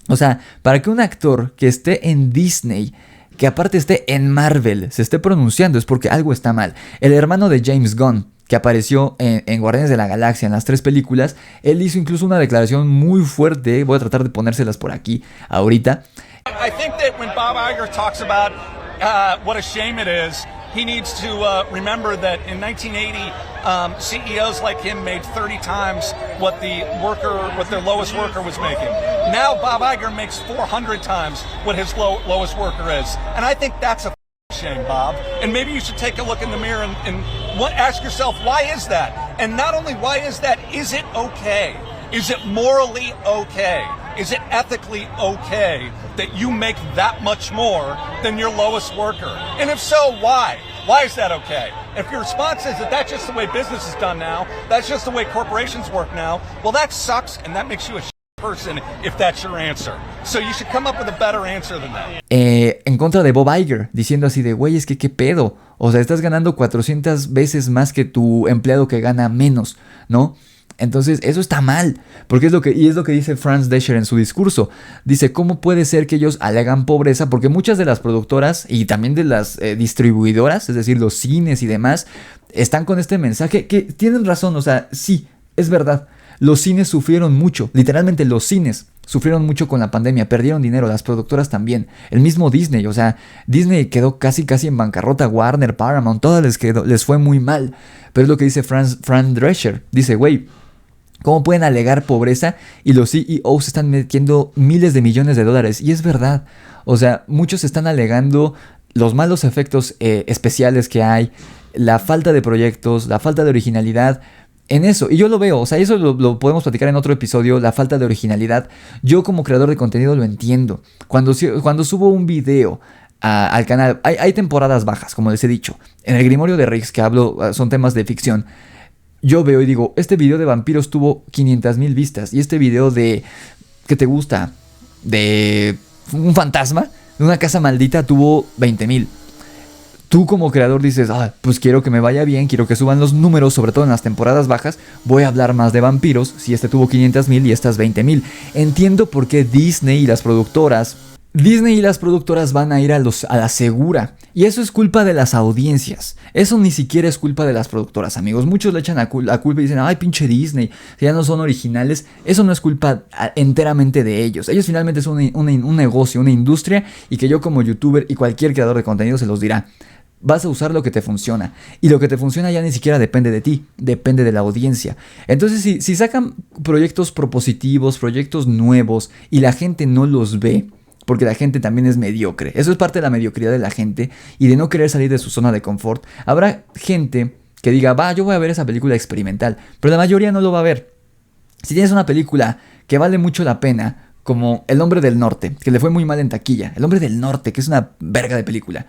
O sea, para que un actor que esté en Disney, que aparte esté en Marvel, se esté pronunciando es porque algo está mal. El hermano de James Gunn, que apareció en Guardianes de la Galaxia en las 3 películas, él hizo incluso una declaración muy fuerte. Voy a tratar de ponérselas por aquí ahorita. I think that when Bob Iger talks about what a shame it is, he needs to remember that in 1980, CEOs like him made 30 times what their lowest worker was making. Now Bob Iger makes 400 times what his lowest worker is. And I think that's a shame, Bob. And maybe you should take a look in the mirror and ask yourself, why is that? And not only why is that, is it okay? Is it morally okay? Is it ethically okay that you make that much more than your lowest worker? And if so, why? Why is that okay? If your response is that that's just the way business is done now, that's just the way corporations work now, well, that sucks and that makes you a person if that's your answer. So you should come up with a better answer than that. En contra de Bob Iger, diciendo así de, güey, es que qué pedo. O sea, estás ganando 400 veces más que tu empleado que gana menos, ¿no? Entonces eso está mal, porque es lo que dice Franz Drescher en su discurso. Dice, ¿cómo puede ser que ellos alegan pobreza? Porque muchas de las productoras y también de las distribuidoras, es decir, los cines y demás, están con este mensaje que tienen razón. O sea, sí, es verdad, los cines sufrieron mucho, literalmente los cines sufrieron mucho con la pandemia, perdieron dinero, las productoras también, el mismo Disney, o sea, Disney quedó casi en bancarrota, Warner, Paramount, todas les fue muy mal. Pero es lo que dice Franz Drescher, dice, güey, ¿cómo pueden alegar pobreza y los CEOs están metiendo miles de millones de dólares? Y es verdad. O sea, muchos están alegando los malos efectos especiales que hay, la falta de proyectos, la falta de originalidad en eso. Y yo lo veo, o sea, eso lo podemos platicar en otro episodio, la falta de originalidad. Yo como creador de contenido lo entiendo. Cuando subo un video al canal, hay temporadas bajas, como les he dicho. En el Grimorio de Riggs, que hablo, son temas de ficción, yo veo y digo, este video de vampiros tuvo 500,000 vistas. Y este video de, ¿qué te gusta? De un fantasma, de una casa maldita, tuvo 20,000. Tú como creador dices, pues quiero que me vaya bien, quiero que suban los números, sobre todo en las temporadas bajas, voy a hablar más de vampiros, si este tuvo 500,000 y estas 20,000. Entiendo por qué Disney y las productoras van a ir a la segura. Y eso es culpa de las audiencias. Eso ni siquiera es culpa de las productoras, amigos. Muchos le echan la culpa y dicen, ay, pinche Disney, ya no son originales. Eso no es culpa enteramente de ellos. Ellos finalmente son un negocio, una industria, y que yo como youtuber y cualquier creador de contenido se los dirá. Vas a usar lo que te funciona. Y lo que te funciona ya ni siquiera depende de ti, depende de la audiencia. Entonces, si sacan proyectos propositivos, proyectos nuevos, y la gente no los ve, porque la gente también es mediocre. Eso es parte de la mediocridad de la gente y de no querer salir de su zona de confort. Habrá gente que diga, yo voy a ver esa película experimental, pero la mayoría no lo va a ver. Si tienes una película que vale mucho la pena, como El Hombre del Norte, que le fue muy mal en taquilla, El Hombre del Norte, que es una verga de película,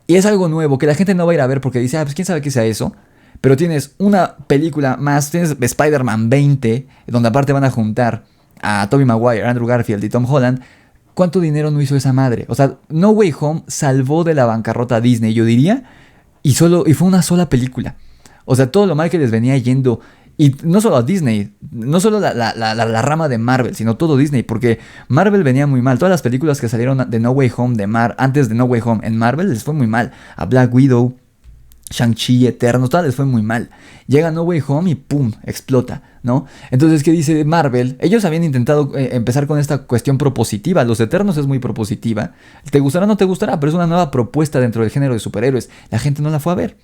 y es algo nuevo que la gente no va a ir a ver porque dice, pues quién sabe qué sea eso. Pero tienes una película más, tienes Spider-Man 20, donde aparte van a juntar a Tobey Maguire, Andrew Garfield y Tom Holland. ¿Cuánto dinero no hizo esa madre? O sea, No Way Home salvó de la bancarrota a Disney, yo diría, y fue una sola película. O sea, todo lo mal que les venía yendo, y no solo a Disney, no solo la rama de Marvel, sino todo Disney, porque Marvel venía muy mal. Todas las películas que salieron de No Way Home, antes de No Way Home en Marvel, les fue muy mal. A Black Widow, Shang-Chi, Eternos, todas les fue muy mal. Llega No Way Home y ¡pum! Explota, ¿no? Entonces, ¿qué dice Marvel? Ellos habían intentado empezar con esta cuestión propositiva. Los Eternos es muy propositiva. Te gustará o no te gustará, pero es una nueva propuesta dentro del género de superhéroes. La gente no la fue a ver.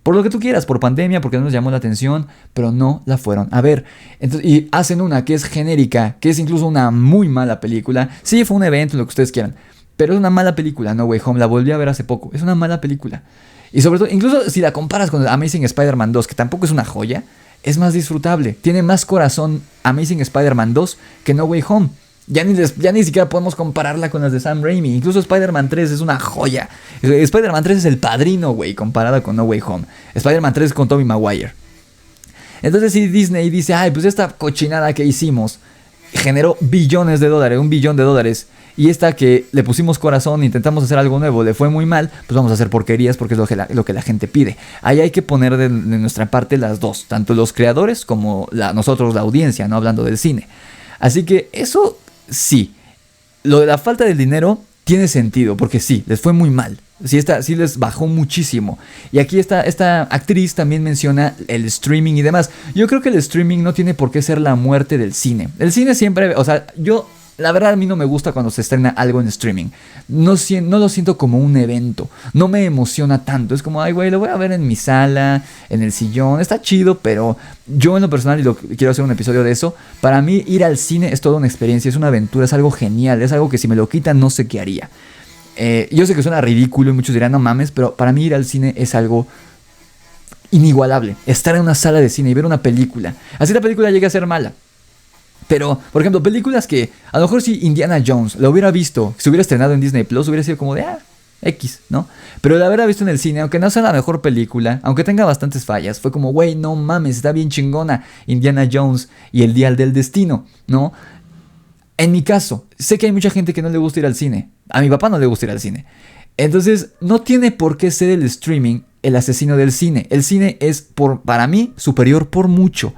Por lo que tú quieras, por pandemia, porque no nos llamó la atención, pero no la fueron a ver. Entonces, y hacen una que es genérica, que es incluso una muy mala película. Sí, fue un evento, lo que ustedes quieran, pero es una mala película, No Way Home. La volví a ver hace poco. Es una mala película. Y sobre todo, incluso si la comparas con Amazing Spider-Man 2, que tampoco es una joya, es más disfrutable. Tiene más corazón Amazing Spider-Man 2 que No Way Home. Ya ni siquiera podemos compararla con las de Sam Raimi. Incluso Spider-Man 3 es una joya. Spider-Man 3 es el padrino, güey, comparada con No Way Home. Spider-Man 3 con Tobey Maguire. Entonces si Disney dice, pues esta cochinada que hicimos generó billones de dólares, $1 billón, y esta que le pusimos corazón, intentamos hacer algo nuevo, le fue muy mal, pues vamos a hacer porquerías porque es lo que la gente pide. Ahí hay que poner de nuestra parte las dos, tanto los creadores como nosotros, la audiencia, no hablando del cine. Así que eso sí, lo de la falta del dinero tiene sentido, porque sí, les fue muy mal. Sí les bajó muchísimo. Y aquí esta actriz también menciona el streaming y demás. Yo creo que el streaming no tiene por qué ser la muerte del cine. El cine siempre, o sea, la verdad a mí no me gusta cuando se estrena algo en streaming. No lo siento como un evento. No me emociona tanto. Es como, güey, lo voy a ver en mi sala, en el sillón. Está chido, pero yo en lo personal, y quiero hacer un episodio de eso, para mí ir al cine es toda una experiencia, es una aventura, es algo genial. Es algo que si me lo quitan no sé qué haría. Yo sé que suena ridículo y muchos dirán, no mames, pero para mí ir al cine es algo inigualable. Estar en una sala de cine y ver una película. Así la película llega a ser mala. Pero, por ejemplo, películas que a lo mejor si Indiana Jones lo hubiera visto, si hubiera estrenado en Disney Plus, hubiera sido como de, X, ¿no? Pero la haberla visto en el cine, aunque no sea la mejor película, aunque tenga bastantes fallas, fue como, güey, no mames, está bien chingona Indiana Jones y el Dial del Destino, ¿no? En mi caso, sé que hay mucha gente que no le gusta ir al cine. A mi papá no le gusta ir al cine. Entonces, no tiene por qué ser el streaming el asesino del cine. El cine es, para mí, superior por mucho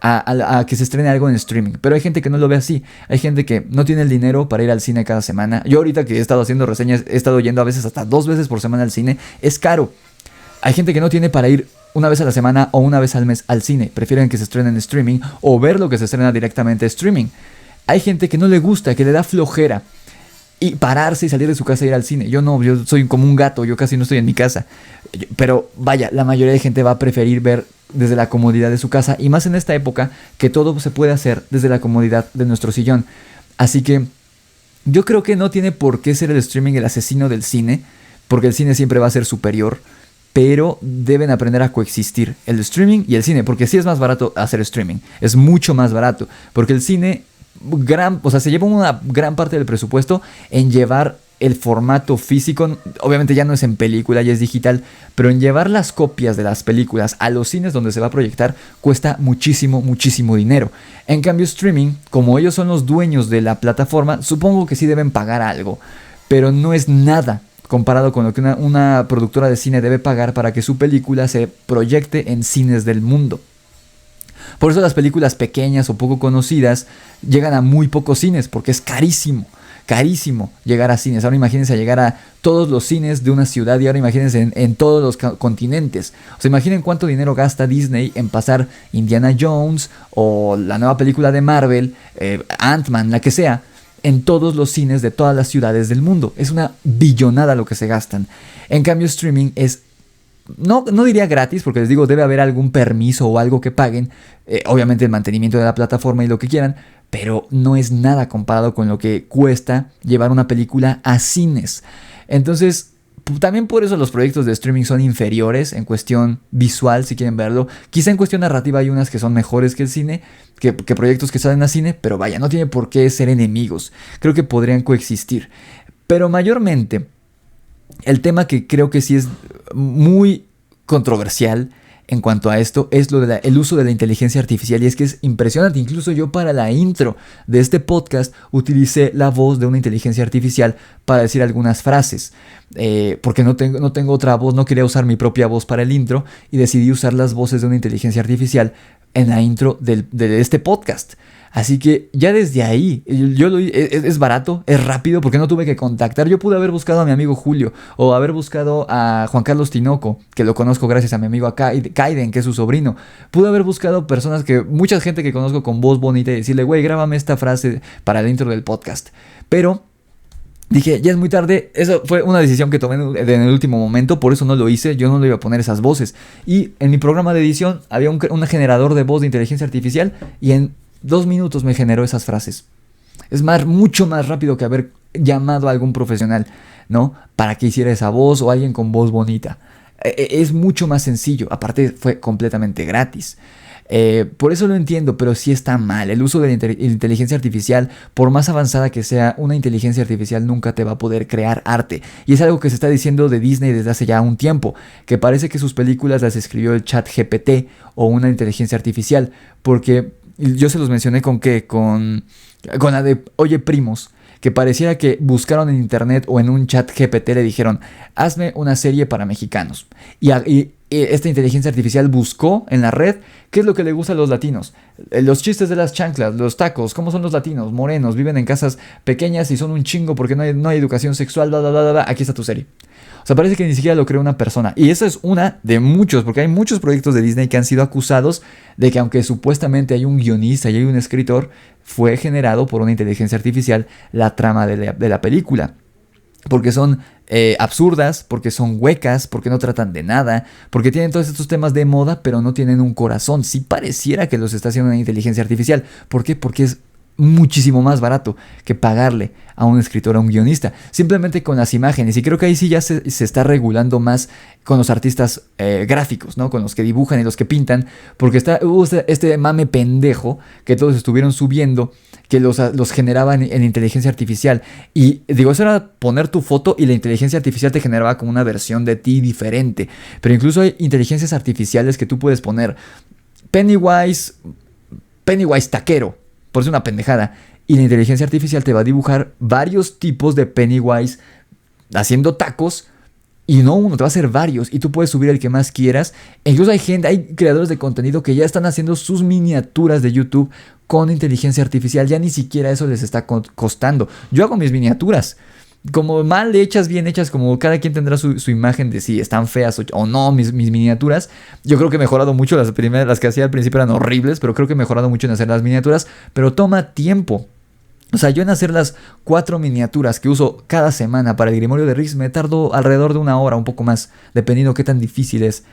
a que se estrene algo en streaming. Pero hay gente que no lo ve así. Hay gente que no tiene el dinero para ir al cine cada semana. Yo ahorita que he estado haciendo reseñas, he estado yendo a veces hasta 2 veces por semana al cine. Es caro. Hay gente que no tiene para ir una vez a la semana o una vez al mes al cine. Prefieren que se estrene en streaming o ver lo que se estrena directamente en streaming. Hay gente que no le gusta, que le da flojera y pararse y salir de su casa e ir al cine. Yo no, yo soy como un gato, yo casi no estoy en mi casa. Pero vaya, la mayoría de gente va a preferir ver desde la comodidad de su casa, y más en esta época que todo se puede hacer desde la comodidad de nuestro sillón. Así que yo creo que no tiene por qué ser el streaming el asesino del cine, porque el cine siempre va a ser superior, pero deben aprender a coexistir el streaming y el cine, porque sí es más barato hacer streaming, es mucho más barato, porque el cine, se lleva una gran parte del presupuesto en llevar el formato físico, obviamente ya no es en película, ya es digital, pero en llevar las copias de las películas a los cines donde se va a proyectar cuesta muchísimo, muchísimo dinero. En cambio streaming, como ellos son los dueños de la plataforma, supongo que sí deben pagar algo, pero no es nada comparado con lo que una productora de cine debe pagar para que su película se proyecte en cines del mundo. Por eso las películas pequeñas o poco conocidas llegan a muy pocos cines, porque es carísimo llegar a cines. Ahora imagínense llegar a todos los cines de una ciudad y ahora imagínense en todos los continentes. O sea, imaginen cuánto dinero gasta Disney en pasar Indiana Jones o la nueva película de Marvel, Ant-Man, la que sea, en todos los cines de todas las ciudades del mundo. Es una billonada lo que se gastan. En cambio streaming es, no diría gratis, porque les digo, debe haber algún permiso o algo que paguen, obviamente el mantenimiento de la plataforma y lo que quieran, pero no es nada comparado con lo que cuesta llevar una película a cines. Entonces, también por eso los proyectos de streaming son inferiores en cuestión visual, si quieren verlo. Quizá en cuestión narrativa hay unas que son mejores que el cine, que proyectos que salen a cine, pero vaya, no tiene por qué ser enemigos. Creo que podrían coexistir. Pero mayormente, el tema que creo que sí es muy controversial en cuanto a esto es el uso de la inteligencia artificial, y es que es impresionante. Incluso yo para la intro de este podcast utilicé la voz de una inteligencia artificial para decir algunas frases, porque no tengo otra voz, no quería usar mi propia voz para el intro y decidí usar las voces de una inteligencia artificial en la intro de este podcast. Así que ya desde ahí, es barato, es rápido, porque no tuve que contactar. Yo pude haber buscado a mi amigo Julio, o haber buscado a Juan Carlos Tinoco, que lo conozco gracias a mi amigo Kaiden, que es su sobrino. Pude haber buscado mucha gente que conozco con voz bonita, y decirle, güey, grábame esta frase para el intro del podcast. Pero dije, ya es muy tarde. Eso fue una decisión que tomé en el último momento, por eso no lo hice. Yo no le iba a poner esas voces. Y en mi programa de edición había un generador de voz de inteligencia artificial, y en 2 minutos me generó esas frases. Es mucho más rápido que haber llamado a algún profesional, ¿no? Para que hiciera esa voz, o alguien con voz bonita. Es mucho más sencillo. Aparte fue completamente gratis. Por eso lo entiendo, pero sí está mal. El uso de la inteligencia artificial, por más avanzada que sea, una inteligencia artificial nunca te va a poder crear arte. Y es algo que se está diciendo de Disney desde hace ya un tiempo, que parece que sus películas las escribió el ChatGPT o una inteligencia artificial, porque yo se los mencioné con la de Oye Primos, que pareciera que buscaron en internet o en un chat GPT, le dijeron, hazme una serie para mexicanos. Y esta inteligencia artificial buscó en la red qué es lo que le gusta a los latinos. Los chistes de las chanclas, los tacos, cómo son los latinos, morenos, viven en casas pequeñas y son un chingo porque no hay educación sexual, bla, bla, bla, bla. Aquí está tu serie. O sea, parece que ni siquiera lo creó una persona. Y esa es una de muchos, porque hay muchos proyectos de Disney que han sido acusados de que, aunque supuestamente hay un guionista y hay un escritor, fue generado por una inteligencia artificial la trama de la película. Porque son absurdas, porque son huecas, porque no tratan de nada, porque tienen todos estos temas de moda, pero no tienen un corazón. Sí pareciera que los está haciendo una inteligencia artificial. ¿Por qué? Porque es muchísimo más barato que pagarle a un escritor, a un guionista, simplemente con las imágenes. Y creo que ahí sí ya se está regulando más con los artistas gráficos, ¿no? Con los que dibujan y los que pintan, porque hubo este mame pendejo que todos estuvieron subiendo, que los generaban en inteligencia artificial. Y digo, eso era poner tu foto y la inteligencia artificial te generaba como una versión de ti diferente. Pero incluso hay inteligencias artificiales que tú puedes poner Pennywise taquero, por eso una pendejada, y la inteligencia artificial te va a dibujar varios tipos de Pennywise haciendo tacos, y no uno, te va a hacer varios, y tú puedes subir el que más quieras. E incluso hay creadores de contenido que ya están haciendo sus miniaturas de YouTube con inteligencia artificial. Ya ni siquiera eso les está costando. Yo hago mis miniaturas como mal hechas, bien hechas, como cada quien tendrá su imagen de si están feas o no mis miniaturas. Yo creo que he mejorado mucho. Las que hacía al principio eran horribles, pero creo que he mejorado mucho en hacer las miniaturas. Pero toma tiempo. O sea, yo en hacer las 4 miniaturas que uso cada semana para el Grimorio de Riggs me tardo alrededor de 1 hora, un poco más, dependiendo qué tan difícil es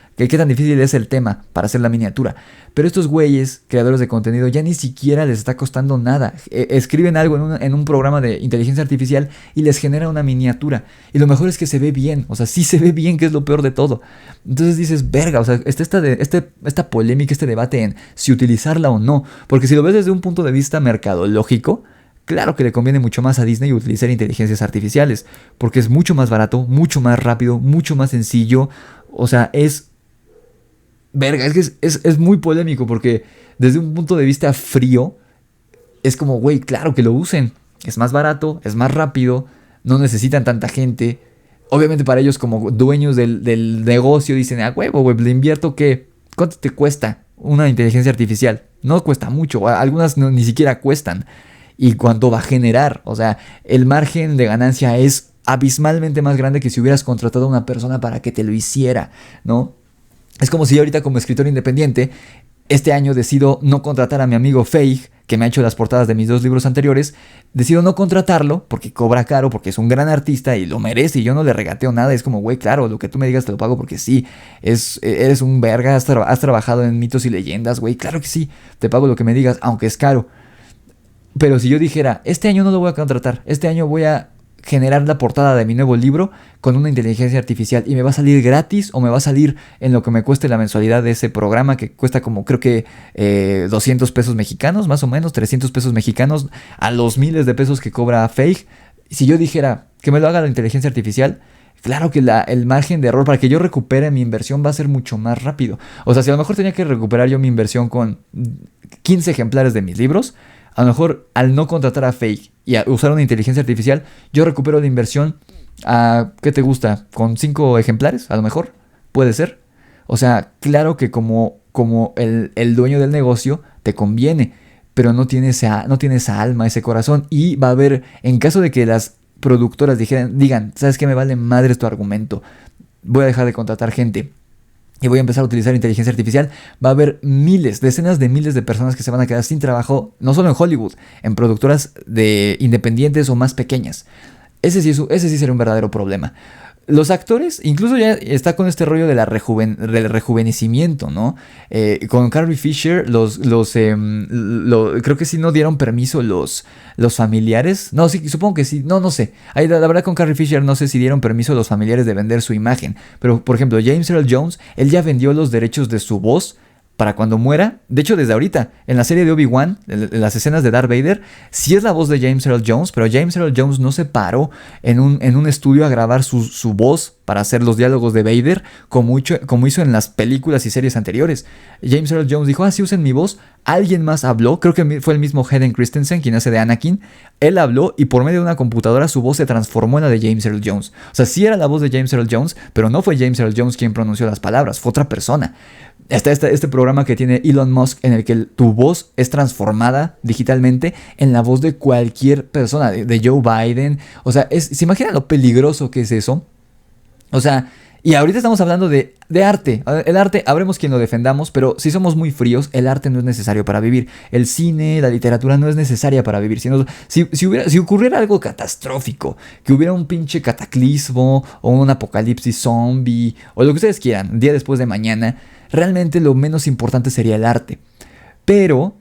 el tema para hacer la miniatura. Pero estos güeyes, creadores de contenido, ya ni siquiera les está costando nada. Escriben algo en un programa de inteligencia artificial y les genera una miniatura. Y lo mejor es que se ve bien, o sea, sí se ve bien, que es lo peor de todo. Entonces dices, verga, o sea, esta polémica, este debate en si utilizarla o no. Porque si lo ves desde un punto de vista mercadológico, claro que le conviene mucho más a Disney utilizar inteligencias artificiales, porque es mucho más barato, mucho más rápido, mucho más sencillo. O sea, es muy polémico, porque desde un punto de vista frío, es como, güey, claro que lo usen. Es más barato, es más rápido, no necesitan tanta gente. Obviamente para ellos como dueños del negocio dicen, huevo, güey, le invierto, ¿qué? ¿Cuánto te cuesta una inteligencia artificial? No cuesta mucho, algunas ni siquiera cuestan. ¿Y cuánto va a generar? O sea, el margen de ganancia es abismalmente más grande que si hubieras contratado a una persona para que te lo hiciera, ¿no? Es como si yo ahorita como escritor independiente, este año decido no contratar a mi amigo Feig, que me ha hecho las portadas de mis 2 libros anteriores. Decido no contratarlo porque cobra caro, porque es un gran artista y lo merece y yo no le regateo nada. Es como, güey, claro, lo que tú me digas te lo pago porque sí. Eres un verga, has trabajado en mitos y leyendas, güey. Claro que sí, te pago lo que me digas, aunque es caro. Pero si yo dijera, este año no lo voy a contratar, este año voy a generar la portada de mi nuevo libro con una inteligencia artificial y me va a salir gratis o me va a salir en lo que me cueste la mensualidad de ese programa, que cuesta como creo que 200 pesos mexicanos, más o menos, 300 pesos mexicanos, a los miles de pesos que cobra Feig. Si yo dijera que me lo haga la inteligencia artificial, claro que el margen de error para que yo recupere mi inversión va a ser mucho más rápido. O sea, si a lo mejor tenía que recuperar yo mi inversión con 15 ejemplares de mis libros, a lo mejor al no contratar a Feig y a usar una inteligencia artificial, yo recupero la inversión a, ¿qué te gusta? ¿Con 5 ejemplares? A lo mejor, puede ser. O sea, claro que como el dueño del negocio te conviene, pero no tiene esa alma, ese corazón. Y va a haber, en caso de que las productoras digan, ¿sabes qué? Me vale madre tu argumento, voy a dejar de contratar gente y voy a empezar a utilizar inteligencia artificial, va a haber decenas de miles de personas que se van a quedar sin trabajo, no solo en Hollywood, en productoras de independientes o más pequeñas. Ese sí sería un verdadero problema. Los actores, incluso ya está con este rollo de del rejuvenecimiento, ¿no? Con Carrie Fisher, creo que sí no dieron permiso los familiares. No, sí, supongo que sí. No sé. Ahí, la verdad, con Carrie Fisher no sé si dieron permiso los familiares de vender su imagen. Pero, por ejemplo, James Earl Jones, él ya vendió los derechos de su voz para cuando muera. De hecho, desde ahorita, en la serie de Obi-Wan, en las escenas de Darth Vader, sí es la voz de James Earl Jones, pero James Earl Jones no se paró en un estudio a grabar su voz para hacer los diálogos de Vader, como hizo en las películas y series anteriores. James Earl Jones dijo, sí usen mi voz. Alguien más habló, creo que fue el mismo Hayden Christensen, quien hace de Anakin. Él habló y por medio de una computadora su voz se transformó en la de James Earl Jones. O sea, sí era la voz de James Earl Jones, pero no fue James Earl Jones quien pronunció las palabras, fue otra persona. Está este programa que tiene Elon Musk en el que tu voz es transformada digitalmente en la voz de cualquier persona, de Joe Biden. O sea, ¿se imagina lo peligroso que es eso? O sea, y ahorita estamos hablando de arte. El arte, habremos quien lo defendamos, pero si somos muy fríos, el arte no es necesario para vivir. El cine, la literatura no es necesaria para vivir. Si ocurriera algo catastrófico, que hubiera un pinche cataclismo o un apocalipsis zombie o lo que ustedes quieran, día después de mañana, realmente lo menos importante sería el arte. Pero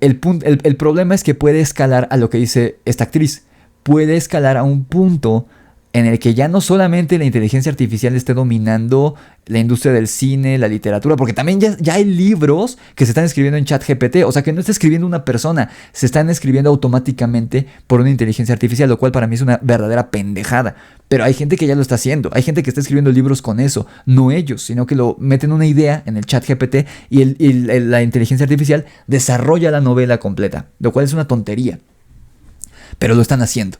el problema es que puede escalar a lo que dice esta actriz. Puede escalar a un punto en el que ya no solamente la inteligencia artificial esté dominando la industria del cine, la literatura, porque también ya hay libros que se están escribiendo en ChatGPT, o sea que no está escribiendo una persona, se están escribiendo automáticamente por una inteligencia artificial, lo cual para mí es una verdadera pendejada. Pero hay gente que ya lo está haciendo, hay gente que está escribiendo libros con eso, no ellos, sino que lo meten una idea en el ChatGPT y la inteligencia artificial desarrolla la novela completa, lo cual es una tontería, pero lo están haciendo.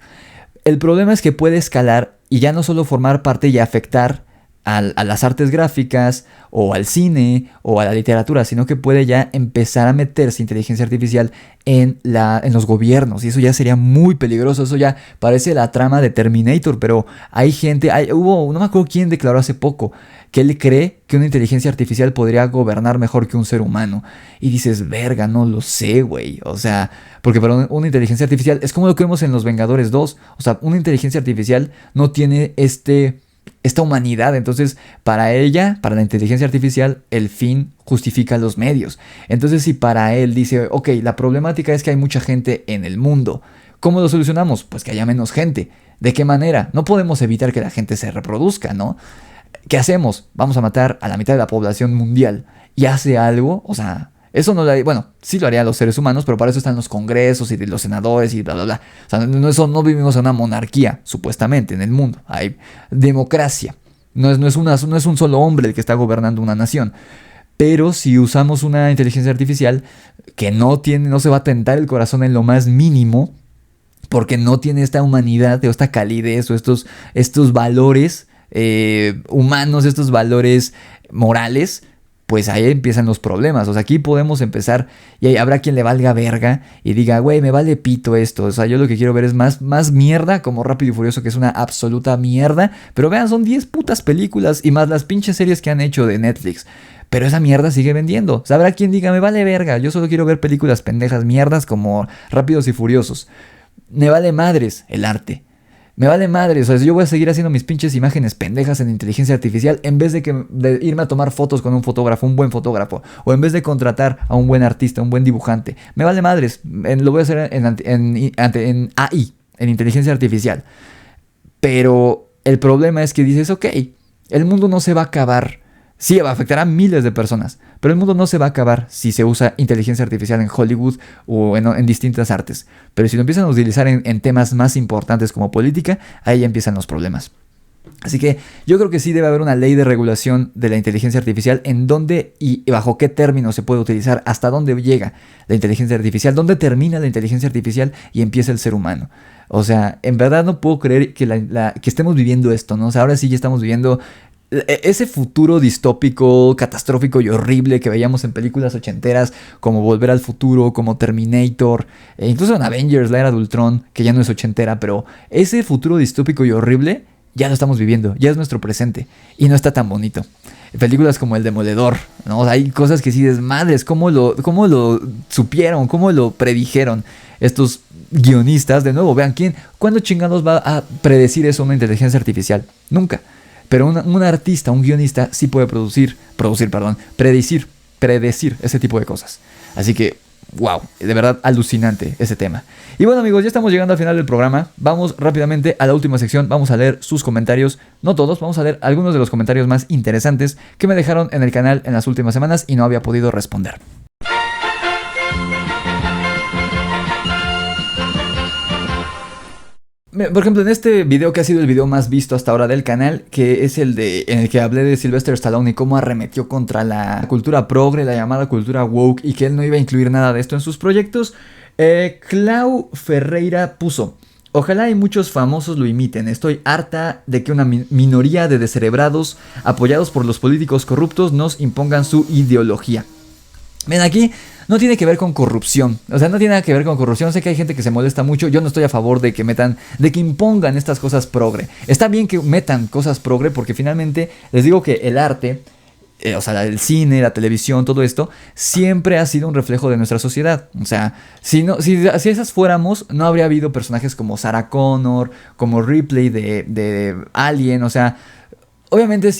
El problema es que puede escalar y ya no solo formar parte y afectar a las artes gráficas o al cine o a la literatura, sino que puede ya empezar a meterse inteligencia artificial en los gobiernos, y eso ya sería muy peligroso. Eso ya parece la trama de Terminator, pero hay gente, no me acuerdo quién declaró hace poco que él cree que una inteligencia artificial podría gobernar mejor que un ser humano. Y dices, verga, no lo sé, güey. O sea, porque para una inteligencia artificial es como lo que vemos en Los Vengadores 2. O sea, una inteligencia artificial no tiene esta humanidad. Entonces, para la inteligencia artificial, el fin justifica los medios. Entonces, si para él dice, ok, la problemática es que hay mucha gente en el mundo, ¿cómo lo solucionamos? Pues que haya menos gente. ¿De qué manera? No podemos evitar que la gente se reproduzca, ¿no? ¿Qué hacemos? Vamos a matar a la mitad de la población mundial. ¿Y hace algo? O sea, eso no lo haría, bueno, sí lo harían los seres humanos, pero para eso están los congresos y los senadores y bla, bla, bla. O sea, no vivimos en una monarquía, supuestamente, en el mundo. Hay democracia. No es un solo hombre el que está gobernando una nación. Pero si usamos una inteligencia artificial que no se va a tentar el corazón en lo más mínimo, porque no tiene esta humanidad o esta calidez o estos valores humanos, estos valores morales, pues ahí empiezan los problemas. O sea, aquí podemos empezar y ahí habrá quien le valga verga y diga, güey, me vale pito esto. O sea, yo lo que quiero ver es más mierda, como Rápido y Furioso, que es una absoluta mierda. Pero vean, son 10 putas películas y más las pinches series que han hecho de Netflix. Pero esa mierda sigue vendiendo. O sea, habrá quien diga, me vale verga, yo solo quiero ver películas pendejas mierdas como Rápidos y Furiosos. Me vale madres el arte. Me vale madre, o sea, yo voy a seguir haciendo mis pinches imágenes pendejas en inteligencia artificial en vez de irme a tomar fotos con un fotógrafo, un buen fotógrafo, o en vez de contratar a un buen artista, un buen dibujante. Me vale madres, lo voy a hacer en AI, en inteligencia artificial. Pero el problema es que dices, ok, el mundo no se va a acabar. Sí, va a afectar a miles de personas, pero el mundo no se va a acabar si se usa inteligencia artificial en Hollywood o en distintas artes. Pero si lo empiezan a utilizar en temas más importantes como política, ahí ya empiezan los problemas. Así que yo creo que sí debe haber una ley de regulación de la inteligencia artificial en dónde y bajo qué términos se puede utilizar, hasta dónde llega la inteligencia artificial, dónde termina la inteligencia artificial y empieza el ser humano. O sea, en verdad no puedo creer que que estemos viviendo esto, ¿no? O sea, ahora sí ya estamos viviendo ese futuro distópico, catastrófico y horrible que veíamos en películas ochenteras como Volver al Futuro, como Terminator, incluso en Avengers, la era de Ultron, que ya no es ochentera, pero ese futuro distópico y horrible ya lo estamos viviendo, ya es nuestro presente y no está tan bonito. Películas como El Demoledor, ¿no? O sea, hay cosas que sí desmadres, ¿cómo lo supieron? ¿Cómo lo predijeron estos guionistas? De nuevo, vean, ¿cuándo chingados va a predecir eso una inteligencia artificial? Nunca. Pero un artista, un guionista, sí puede predecir ese tipo de cosas. Así que, wow, de verdad alucinante ese tema. Y bueno, amigos, ya estamos llegando al final del programa. Vamos rápidamente a la última sección. Vamos a leer sus comentarios. No todos, vamos a leer algunos de los comentarios más interesantes que me dejaron en el canal en las últimas semanas y no había podido responder. Por ejemplo, en este video que ha sido el video más visto hasta ahora del canal, que es en el que hablé de Sylvester Stallone y cómo arremetió contra la cultura progre, la llamada cultura woke, y que él no iba a incluir nada de esto en sus proyectos, Clau Ferreira puso: ojalá y muchos famosos lo imiten. Estoy harta de que una minoría de descerebrados, apoyados por los políticos corruptos, nos impongan su ideología. Ven, aquí no tiene que ver con corrupción. O sea, no tiene nada que ver con corrupción. Sé que hay gente que se molesta mucho. Yo no estoy a favor de que impongan estas cosas progre. Está bien que metan cosas progre porque finalmente les digo que el arte, o sea, el cine, la televisión, todo esto, siempre ha sido un reflejo de nuestra sociedad. O sea, si esas fuéramos, no habría habido personajes como Sarah Connor, como Ripley de Alien. O sea, obviamente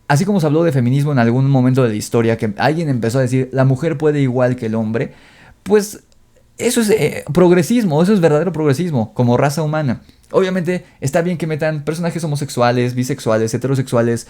así como se habló de feminismo en algún momento de la historia, que alguien empezó a decir, la mujer puede igual que el hombre, pues eso es progresismo, eso es verdadero progresismo, como raza humana. Obviamente está bien que metan personajes homosexuales, bisexuales, heterosexuales,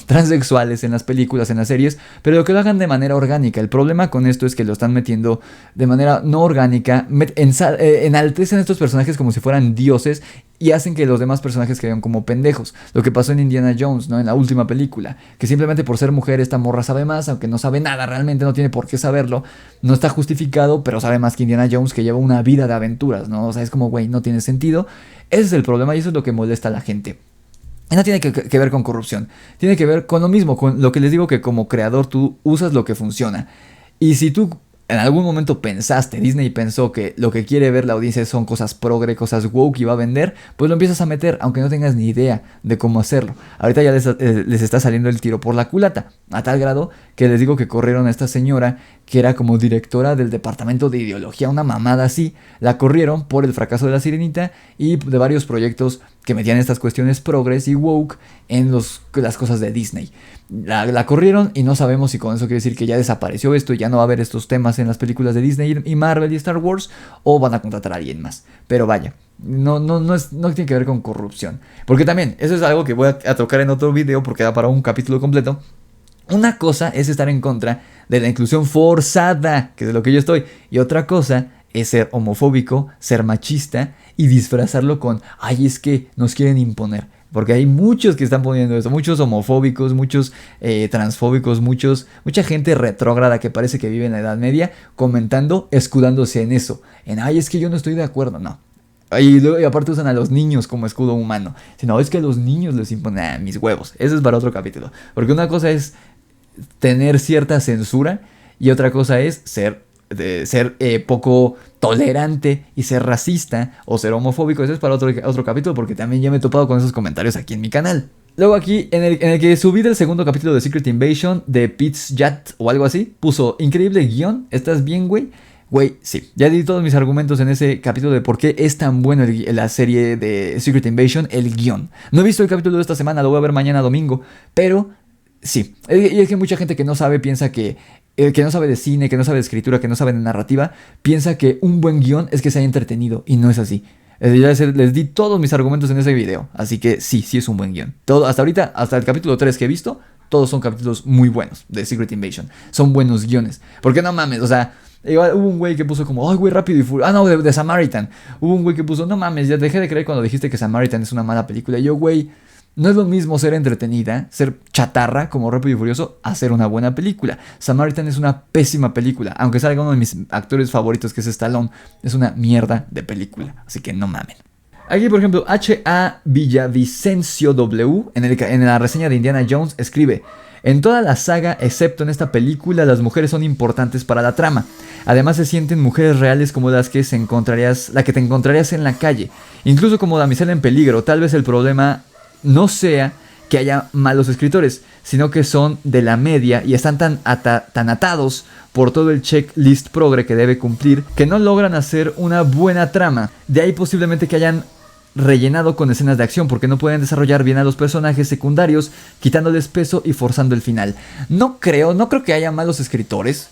transexuales en las películas, en las series, pero que lo hagan de manera orgánica. El problema con esto es que lo están metiendo de manera no orgánica, enaltecen a estos personajes como si fueran dioses y hacen que los demás personajes queden como pendejos. Lo que pasó en Indiana Jones, ¿no? En la última película, que simplemente por ser mujer esta morra sabe más, aunque no sabe nada, realmente no tiene por qué saberlo, no está justificado, pero sabe más que Indiana Jones, que lleva una vida de aventuras, ¿no? O sea, es como, güey, no tiene sentido. Ese es el problema y eso es lo que molesta a la gente. Y no tiene que ver con corrupción, tiene que ver con lo mismo, con lo que les digo, que como creador tú usas lo que funciona. Y si tú en algún momento Disney pensó que lo que quiere ver la audiencia son cosas progre, cosas woke y va a vender, pues lo empiezas a meter, aunque no tengas ni idea de cómo hacerlo. Ahorita ya les está saliendo el tiro por la culata, a tal grado que les digo que corrieron a esta señora, que era como directora del departamento de ideología, una mamada así. La corrieron por el fracaso de La Sirenita y de varios proyectos que metían estas cuestiones progres y woke en las cosas de Disney. La corrieron y no sabemos si con eso quiere decir que ya desapareció esto y ya no va a haber estos temas en las películas de Disney y Marvel y Star Wars, o van a contratar a alguien más. Pero vaya, no tiene que ver con corrupción. Porque también, eso es algo que voy a tocar en otro video porque da para un capítulo completo. Una cosa es estar en contra de la inclusión forzada, que es de lo que yo estoy, y otra cosa es ser homofóbico, ser machista y disfrazarlo con, ay, es que nos quieren imponer. Porque hay muchos que están poniendo eso, muchos homofóbicos, muchos transfóbicos, mucha gente retrógrada que parece que vive en la Edad Media, comentando, escudándose en eso, en, ay, es que yo no estoy de acuerdo, no. Y aparte usan a los niños como escudo humano. Si no, es que a los niños les imponen, mis huevos. Eso es para otro capítulo. Porque una cosa es tener cierta censura y otra cosa es ser poco tolerante y ser racista o ser homofóbico. Eso es para otro capítulo, porque también ya me he topado con esos comentarios aquí en mi canal. Luego aquí, en el que subí del segundo capítulo de Secret Invasion de Pete's Jat o algo así, puso, increíble guión, ¿estás bien, güey? Güey, sí, ya di todos mis argumentos en ese capítulo de por qué es tan bueno la serie de Secret Invasion, el guión. No he visto el capítulo de esta semana, lo voy a ver mañana domingo, pero sí, y es que mucha gente que no sabe piensa que no sabe de cine, que no sabe de escritura, que no sabe de narrativa, piensa que un buen guión es que sea entretenido, y no es así. Ya les di todos mis argumentos en ese video, así que sí es un buen guión. Todo, hasta ahorita, hasta el capítulo 3 que he visto, todos son capítulos muy buenos de Secret Invasion. Son buenos guiones, porque no mames, o sea, igual hubo un güey que puso como, ay, güey, Rápido y Furioso. Ah, no, de Samaritan. Hubo un güey que puso, no mames, ya dejé de creer cuando dijiste que Samaritan es una mala película. Y yo, güey, no es lo mismo ser entretenida, ser chatarra como Rápido y Furioso, a ser una buena película. Samaritan es una pésima película. Aunque salga uno de mis actores favoritos, que es Stallone, es una mierda de película. Así que no mamen. Aquí, por ejemplo, H.A. Villavicencio W, en la reseña de Indiana Jones, escribe: en toda la saga, excepto en esta película, las mujeres son importantes para la trama. Además se sienten mujeres reales como la que te encontrarías en la calle, incluso como damisela en peligro. Tal vez el problema no sea que haya malos escritores, sino que son de la media y están tan atados por todo el checklist progre que debe cumplir, que no logran hacer una buena trama. De ahí posiblemente que hayan rellenado con escenas de acción, porque no pueden desarrollar bien a los personajes secundarios, quitándoles peso y forzando el final. No creo que haya malos escritores.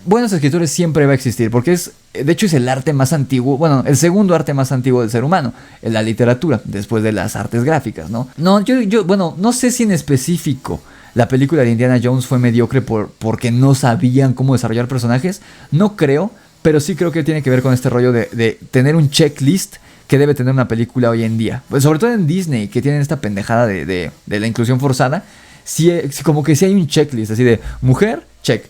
Buenos escritores siempre va a existir, porque de hecho es el arte más antiguo, bueno, el segundo arte más antiguo del ser humano, la literatura, después de las artes gráficas, ¿no? No, no sé si en específico la película de Indiana Jones fue mediocre porque no sabían cómo desarrollar personajes, no creo, pero sí creo que tiene que ver con este rollo de tener un checklist que debe tener una película hoy en día. Pues sobre todo en Disney, que tienen esta pendejada de la inclusión forzada. Sí, como que sí hay un checklist, así de mujer, check.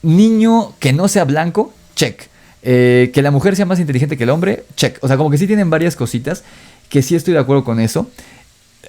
Niño que no sea blanco, check. Que la mujer sea más inteligente que el hombre, check. O sea, como que sí tienen varias cositas que sí estoy de acuerdo con eso.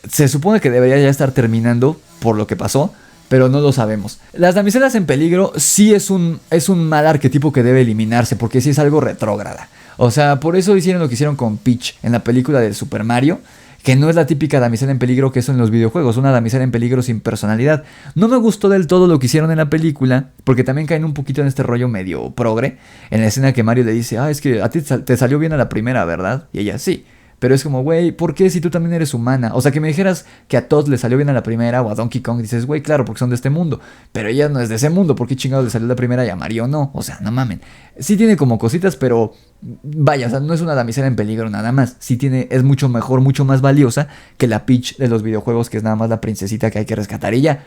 Se supone que debería ya estar terminando por lo que pasó, pero no lo sabemos. Las damiselas en peligro sí es un mal arquetipo que debe eliminarse, porque sí es algo retrógrada. O sea, por eso hicieron lo que hicieron con Peach en la película de Super Mario, que no es la típica damisela en peligro que es en los videojuegos, una damisela en peligro sin personalidad. No me gustó del todo lo que hicieron en la película, porque también caen un poquito en este rollo medio progre, en la escena que Mario le dice, es que a ti te salió bien a la primera, ¿verdad? Y ella, sí. Pero es como, güey, ¿por qué si tú también eres humana? O sea, que me dijeras que a Todd le salió bien a la primera o a Donkey Kong, dices, güey, claro, porque son de este mundo. Pero ella no es de ese mundo, ¿por qué chingados le salió la primera y a Mario no? O sea, no mamen. Sí tiene como cositas, pero vaya, o sea, no es una damisela en peligro nada más. Sí es mucho mejor, mucho más valiosa que la Peach de los videojuegos, que es nada más la princesita que hay que rescatar y ya.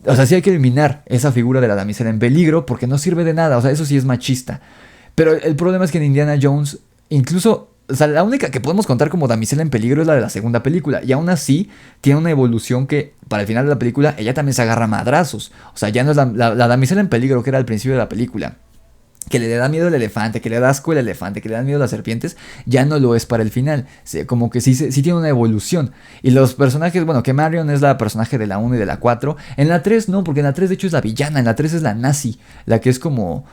O sea, sí hay que eliminar esa figura de la damisela en peligro porque no sirve de nada. O sea, eso sí es machista. Pero el problema es que en Indiana Jones, incluso... O sea, la única que podemos contar como damisela en peligro es la de la segunda película. Y aún así, tiene una evolución que, para el final de la película, ella también se agarra a madrazos. O sea, ya no es la damisela en peligro que era al principio de la película. que le da miedo el elefante, que le da asco el elefante, que le dan miedo las serpientes, ya no lo es para el final. Como que sí tiene una evolución. Y los personajes, bueno, que Marion es la personaje de la 1 y de la 4. En la 3 no, porque en la 3 de hecho es la villana. En la 3 es la nazi, la que es como...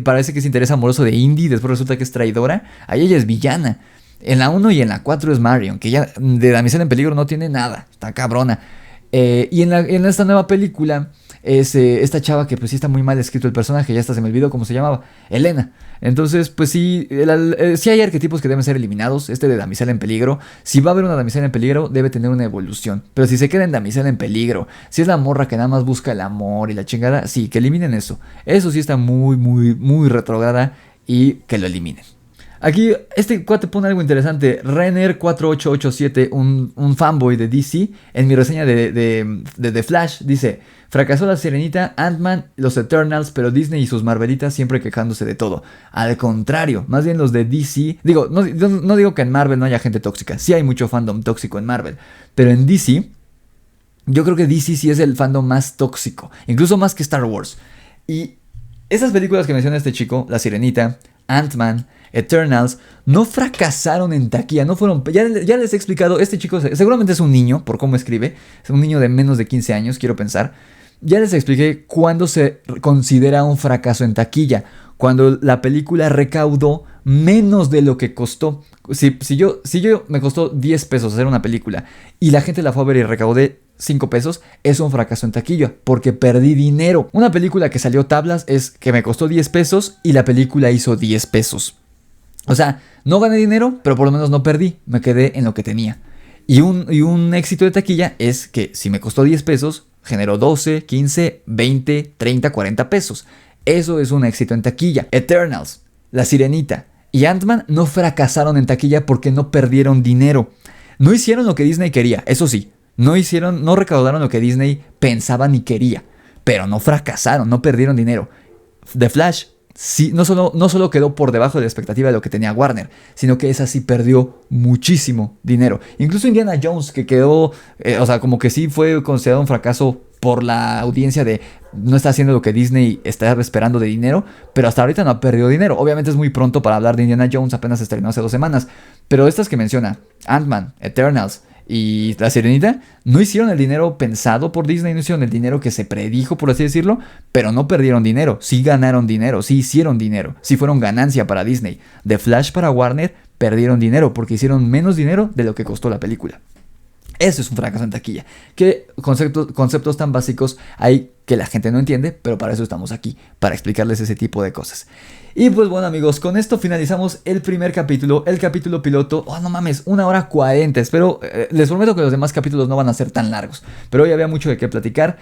parece que es interés amoroso de Indy, después resulta que es traidora. Ahí ella es villana. En la 1 y en la 4 es Marion, que ya de damisela en peligro no tiene nada. Está cabrona. Y en esta nueva película... es esta chava que pues sí está muy mal escrito el personaje, ya hasta se me olvidó cómo se llamaba, Elena. Entonces pues sí, sí hay arquetipos que deben ser eliminados. Este de damisela en peligro, si va a haber una damisela en peligro debe tener una evolución, pero si se queda en damisela en peligro, si es la morra que nada más busca el amor y la chingada, sí, que eliminen eso. Eso sí está muy muy muy retrograda y que lo eliminen. Aquí este cuate pone algo interesante. Renner4887, un fanboy de DC, en mi reseña de The Flash, dice: fracasó la Sirenita, Ant-Man, los Eternals, pero Disney y sus Marvelitas siempre quejándose de todo. Al contrario, más bien los de DC... Digo, no digo que en Marvel no haya gente tóxica. Sí hay mucho fandom tóxico en Marvel. Pero en DC, yo creo que DC sí es el fandom más tóxico. Incluso más que Star Wars. Y esas películas que menciona este chico, la Sirenita, Ant-Man, Eternals, no fracasaron en taquilla, no fueron... Ya les he explicado, este chico seguramente es un niño, por cómo escribe, es un niño de menos de 15 años, quiero pensar. Ya les expliqué cuándo se considera un fracaso en taquilla, cuando la película recaudó menos de lo que costó. Si yo me costó 10 pesos hacer una película y la gente la fue a ver y recaudé 5 pesos, es un fracaso en taquilla, porque perdí dinero. Una película que salió tablas es que me costó 10 pesos y la película hizo 10 pesos. O sea, no gané dinero, pero por lo menos no perdí, me quedé en lo que tenía. Y un éxito de taquilla es que si me costó 10 pesos, generó 12, 15, 20, 30, 40 pesos. Eso es un éxito en taquilla. Eternals, La Sirenita y Ant-Man no fracasaron en taquilla porque no perdieron dinero. No hicieron lo que Disney quería, eso sí. No recaudaron lo que Disney pensaba ni quería. Pero no fracasaron, no perdieron dinero. The Flash sí, no solo quedó por debajo de la expectativa de lo que tenía Warner, sino que esa sí perdió muchísimo dinero. Incluso Indiana Jones, que quedó, o sea, como que sí fue considerado un fracaso por la audiencia de no está haciendo lo que Disney está esperando de dinero, pero hasta ahorita no ha perdido dinero. Obviamente es muy pronto para hablar de Indiana Jones, apenas se estrenó hace 2 semanas, pero estas que menciona, Ant-Man, Eternals y La Sirenita, no hicieron el dinero pensado por Disney, no hicieron el dinero que se predijo, por así decirlo, pero no perdieron dinero, sí ganaron dinero, sí hicieron dinero, sí fueron ganancia para Disney. The Flash para Warner perdieron dinero porque hicieron menos dinero de lo que costó la película. Eso es un fracaso en taquilla. ¿Qué conceptos tan básicos hay que la gente no entiende? Pero para eso estamos aquí, para explicarles ese tipo de cosas. Y pues bueno amigos, con esto finalizamos el primer capítulo, el capítulo piloto. Oh no mames, 1 hora 40. Espero, les prometo que los demás capítulos no van a ser tan largos, pero hoy había mucho de qué platicar.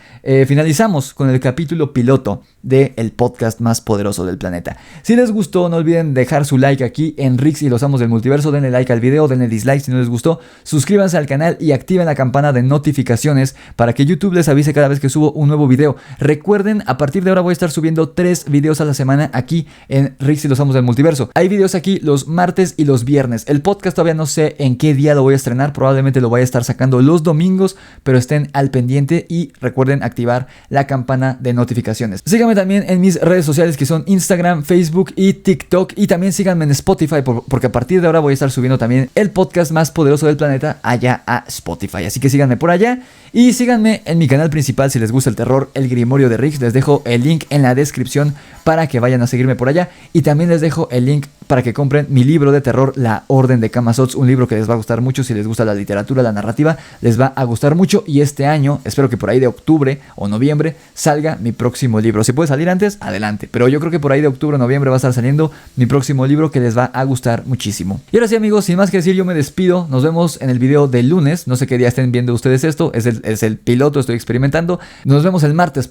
Finalizamos con el capítulo piloto del podcast más poderoso del planeta. Si les gustó, no olviden dejar su like aquí en Rix y los Amos del Multiverso. Denle like al video, denle dislike si no les gustó. Suscríbanse al canal y activen la campana de notificaciones para que YouTube les avise cada vez que subo un nuevo video. Recuerden, a partir de ahora voy a estar subiendo 3 videos a la semana aquí en Rix y los Amos del Multiverso. Hay videos aquí los martes y los viernes. El podcast todavía no sé en qué día lo voy a estrenar. Probablemente lo vaya a estar sacando los domingos, pero estén al pendiente y recuerden activar la campana de notificaciones. Síganme también en mis redes sociales que son Instagram, Facebook y TikTok. Y también síganme en Spotify porque a partir de ahora voy a estar subiendo también el podcast más poderoso del planeta allá a Spotify. Así que síganme por allá y síganme en mi canal principal si les gusta el terror, el Grimorio de Rix. Les dejo el link en la descripción para que vayan a seguirme por allá. Y también les dejo el link para que compren mi libro de terror, La Orden de Camazotz, un libro que les va a gustar mucho. Si les gusta la literatura, la narrativa, les va a gustar mucho. Y este año, espero que por ahí de octubre o noviembre salga mi próximo libro. Si puede salir antes, adelante, pero yo creo que por ahí de octubre o noviembre va a estar saliendo mi próximo libro que les va a gustar muchísimo. Y ahora sí amigos, sin más que decir, yo me despido. Nos vemos en el video del lunes. No sé qué día estén viendo ustedes esto, es el piloto, estoy experimentando. Nos vemos el martes,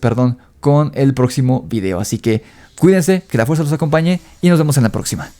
con el próximo video. Así que cuídense, que la fuerza los acompañe y nos vemos en la próxima.